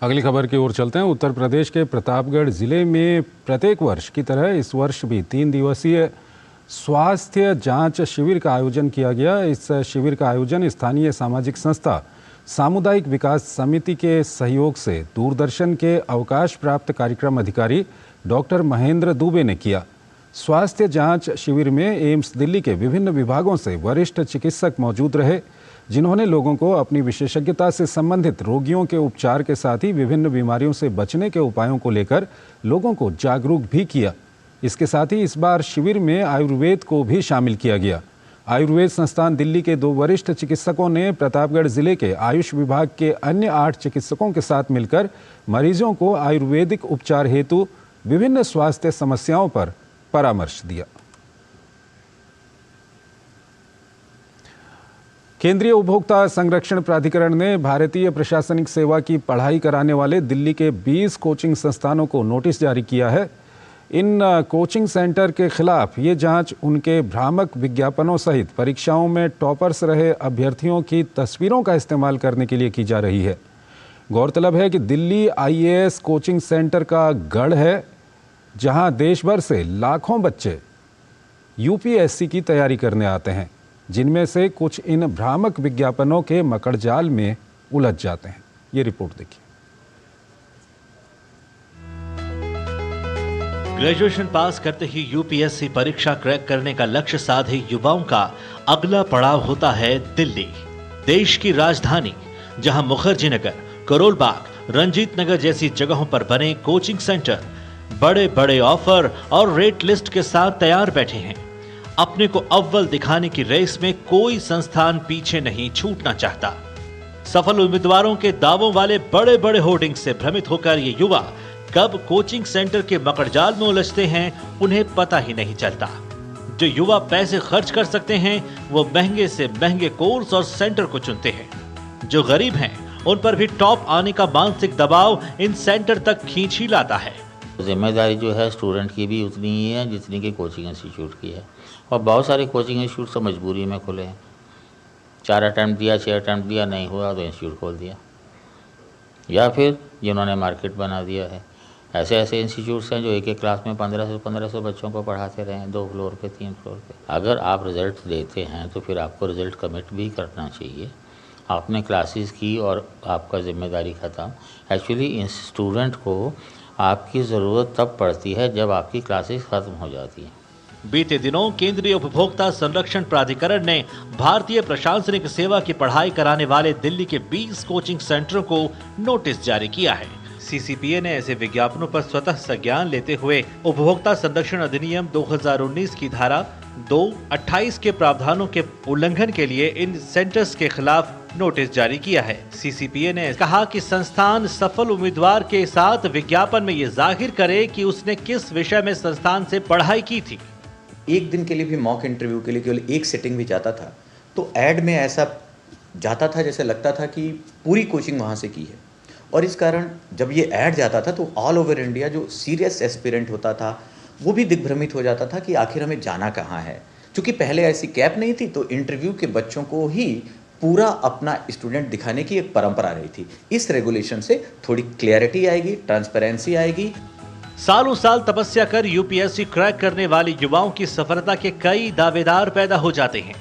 अगली खबर की ओर चलते हैं। उत्तर प्रदेश के प्रतापगढ़ जिले में प्रत्येक वर्ष की तरह इस वर्ष भी 3 दिवसीय स्वास्थ्य जांच शिविर का आयोजन किया गया। इस शिविर का आयोजन स्थानीय सामाजिक संस्था सामुदायिक विकास समिति के सहयोग से दूरदर्शन के अवकाश प्राप्त कार्यक्रम अधिकारी डॉक्टर महेंद्र दुबे ने किया। स्वास्थ्य जांच शिविर में एम्स दिल्ली के विभिन्न विभागों से वरिष्ठ चिकित्सक मौजूद रहे, जिन्होंने लोगों को अपनी विशेषज्ञता से संबंधित रोगियों के उपचार के साथ ही विभिन्न बीमारियों से बचने के उपायों को लेकर लोगों को जागरूक भी किया। इसके साथ ही इस बार शिविर में आयुर्वेद को भी शामिल किया गया। आयुर्वेद संस्थान दिल्ली के 2 वरिष्ठ चिकित्सकों ने प्रतापगढ़ जिले के आयुष विभाग के अन्य 8 चिकित्सकों के साथ मिलकर मरीजों को आयुर्वेदिक उपचार हेतु विभिन्न स्वास्थ्य समस्याओं पर परामर्श दिया। केंद्रीय उपभोक्ता संरक्षण प्राधिकरण ने भारतीय प्रशासनिक सेवा की पढ़ाई कराने वाले दिल्ली के 20 कोचिंग संस्थानों को नोटिस जारी किया है। इन कोचिंग सेंटर के खिलाफ ये जांच उनके भ्रामक विज्ञापनों सहित परीक्षाओं में टॉपर्स रहे अभ्यर्थियों की तस्वीरों का इस्तेमाल करने के लिए की जा रही है। गौरतलब है कि दिल्ली IAS कोचिंग सेंटर का गढ़ है, जहां देश भर से लाखों बच्चे UPSC की तैयारी करने आते हैं, जिनमें से कुछ इन भ्रामक विज्ञापनों के मकड़जाल में उलझ जाते हैं। ये रिपोर्ट देखिए। ग्रेजुएशन पास करते ही UPSC परीक्षा क्रैक करने का लक्ष्य साधे युवाओं का अगला पड़ाव होता है दिल्ली, देश की राजधानी, जहां मुखर्जी नगर, करोल बाग, रंजीत नगर जैसी जगहों पर बने कोचिंग सेंटर बड़े बड़े ऑफर और रेट लिस्ट के साथ तैयार बैठे हैं। अपने को अव्वल दिखाने की रेस में कोई संस्थान पीछे नहीं छूटना चाहता। सफल उम्मीदवारों के दावों वाले बड़े बड़े होर्डिंग से भ्रमित होकर ये युवा कब कोचिंग सेंटर के मकड़जाल में उलझते हैं, उन्हें पता ही नहीं चलता। जो युवा पैसे खर्च कर सकते हैं, वो महंगे से महंगे कोर्स और सेंटर को चुनते हैं। जो गरीब हैं उन पर भी टॉप आने का मानसिक दबाव इन सेंटर तक खींच ही लाता है। जिम्मेदारी जो है स्टूडेंट की भी उतनी ही है जितनी कि कोचिंग इंस्टीट्यूट की है, और बहुत सारे कोचिंग इंस्टीट्यूट तो मजबूरी में खुले हैं। 4 अटैम्प्ट दिया, 6 अटैम्प्ट दिया, नहीं हुआ तो इंस्टीट्यूट खोल दिया, या फिर जिन्होंने मार्केट बना दिया है। ऐसे ऐसे इंस्टीट्यूट्स हैं जो एक एक क्लास में 1500 बच्चों को पढ़ाते रहे हैं, 2 फ्लोर पे 3 फ्लोर पे। अगर आप रिज़ल्ट देते हैं तो फिर आपको रिज़ल्ट कमिट भी करना चाहिए। आपने क्लासेस की और आपका जिम्मेदारी ख़त्म। एक्चुअली इस स्टूडेंट को आपकी ज़रूरत तब पड़ती है जब आपकी क्लासेस ख़त्म हो जाती हैं। बीते दिनों केंद्रीय उपभोक्ता संरक्षण प्राधिकरण ने भारतीय प्रशासनिक सेवा की पढ़ाई कराने वाले दिल्ली के 20 कोचिंग सेंटरों को नोटिस जारी किया है। सीसीपीए ने ऐसे विज्ञापनों पर स्वतः संज्ञान लेते हुए उपभोक्ता संरक्षण अधिनियम 2019 की धारा 2(28) के प्रावधानों के उल्लंघन के लिए इन सेंटर्स के खिलाफ नोटिस जारी किया है। सीसीपीए ने कहा कि संस्थान सफल उम्मीदवार के साथ विज्ञापन में ये जाहिर करे कि उसने किस विषय में संस्थान से पढ़ाई की थी। एक दिन के लिए भी मॉक इंटरव्यू के लिए केवल एक सिटिंग भी जाता था तो ऐड में ऐसा जाता था जैसे लगता था कि पूरी कोचिंग वहाँ से की है। और इस कारण जब ये ऐड जाता था तो ऑल ओवर इंडिया जो सीरियस एस्पिरेंट होता था वो भी दिग्भ्रमित हो जाता था कि आखिर हमें जाना कहाँ है। क्योंकि पहले ऐसी कैप नहीं थी तो इंटरव्यू के बच्चों को ही पूरा अपना स्टूडेंट दिखाने की एक परंपरा रही थी। इस रेगुलेशन से थोड़ी क्लैरिटी आएगी, ट्रांसपेरेंसी आएगी। सालों साल तपस्या कर यूपीएससी क्रैक करने वाले युवाओं की सफलता के कई दावेदार पैदा हो जाते हैं।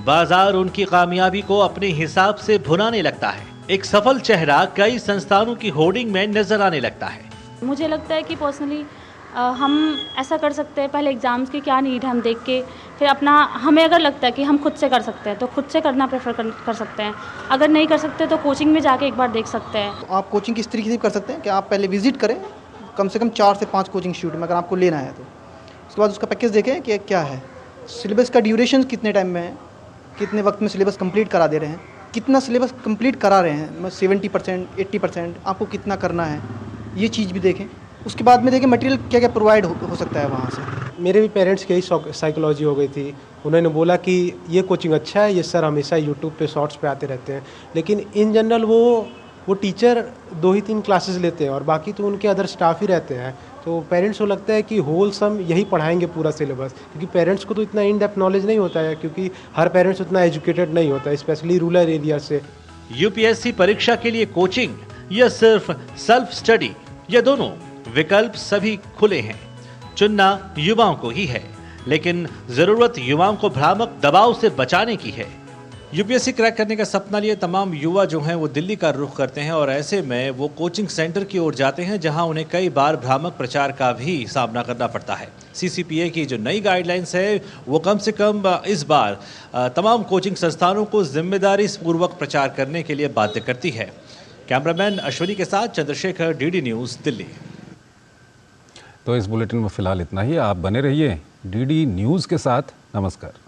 बाजार उनकी कामयाबी को अपने हिसाब से भुनाने लगता है। एक सफल चेहरा कई संस्थानों की होर्डिंग में नजर आने लगता है। मुझे लगता है कि पर्सनली हम ऐसा कर सकते हैं, पहले एग्जाम्स की क्या नीड है हम देख के फिर अपना, हमें अगर लगता है कि हम खुद से कर सकते हैं तो खुद से करना प्रेफर कर सकते हैं। अगर नहीं कर सकते तो कोचिंग में जाके एक बार देख सकते हैं। तो आप कोचिंग किस तरीके से कर सकते हैं कि आप पहले विजिट करें कम से कम 4 से 5 कोचिंग इंस्टीट्यूट में अगर आपको लेना है तो उसके बाद उसका पैकेज देखें कि क्या है, सिलेबस का ड्यूरेशन कितने टाइम में है, कितने वक्त में सिलेबस कंप्लीट करा दे रहे हैं, कितना सिलेबस कंप्लीट करा रहे हैं, 70% 80% आपको कितना करना है, ये चीज़ भी देखें। उसके बाद में देखें मटेरियल क्या क्या प्रोवाइड हो सकता है वहाँ से। मेरे भी पेरेंट्स की यही साइकोलॉजी हो गई थी। उन्होंने बोला कि ये कोचिंग अच्छा है, ये सर हमेशा यूट्यूब पे शॉर्ट्स पे आते रहते हैं, लेकिन इन जनरल वो टीचर 2 ही 3 क्लासेस लेते हैं और बाकी तो उनके अदर स्टाफ ही रहते हैं। तो पेरेंट्स को लगता है कि होल सम यही पढ़ाएंगे पूरा सिलेबस, क्योंकि पेरेंट्स को तो इतना इन डेप्थ नॉलेज नहीं होता है, क्योंकि हर पेरेंट्स उतना एजुकेटेड नहीं होता, स्पेशली रूरल एरिया से। यूपीएससी परीक्षा के लिए कोचिंग या सिर्फ सेल्फ स्टडी, ये दोनों विकल्प सभी खुले हैं। चुनना युवाओं को ही है, लेकिन जरूरत युवाओं को भ्रामक दबाव से बचाने की है। यूपीएससी क्रैक करने का सपना लिए तमाम युवा जो हैं वो दिल्ली का रुख करते हैं और ऐसे में वो कोचिंग सेंटर की ओर जाते हैं जहां उन्हें कई बार भ्रामक प्रचार का भी सामना करना पड़ता है। सीसीपीए की जो नई गाइडलाइंस है वो कम से कम इस बार तमाम कोचिंग संस्थानों को जिम्मेदारी पूर्वक प्रचार करने के लिए बाध्य करती है। कैमरामैन अश्विनी के साथ चंद्रशेखर, डीडी न्यूज़, दिल्ली। तो इस बुलेटिन में फिलहाल इतना ही। आप बने रहिए डीडी न्यूज़ के साथ। नमस्कार।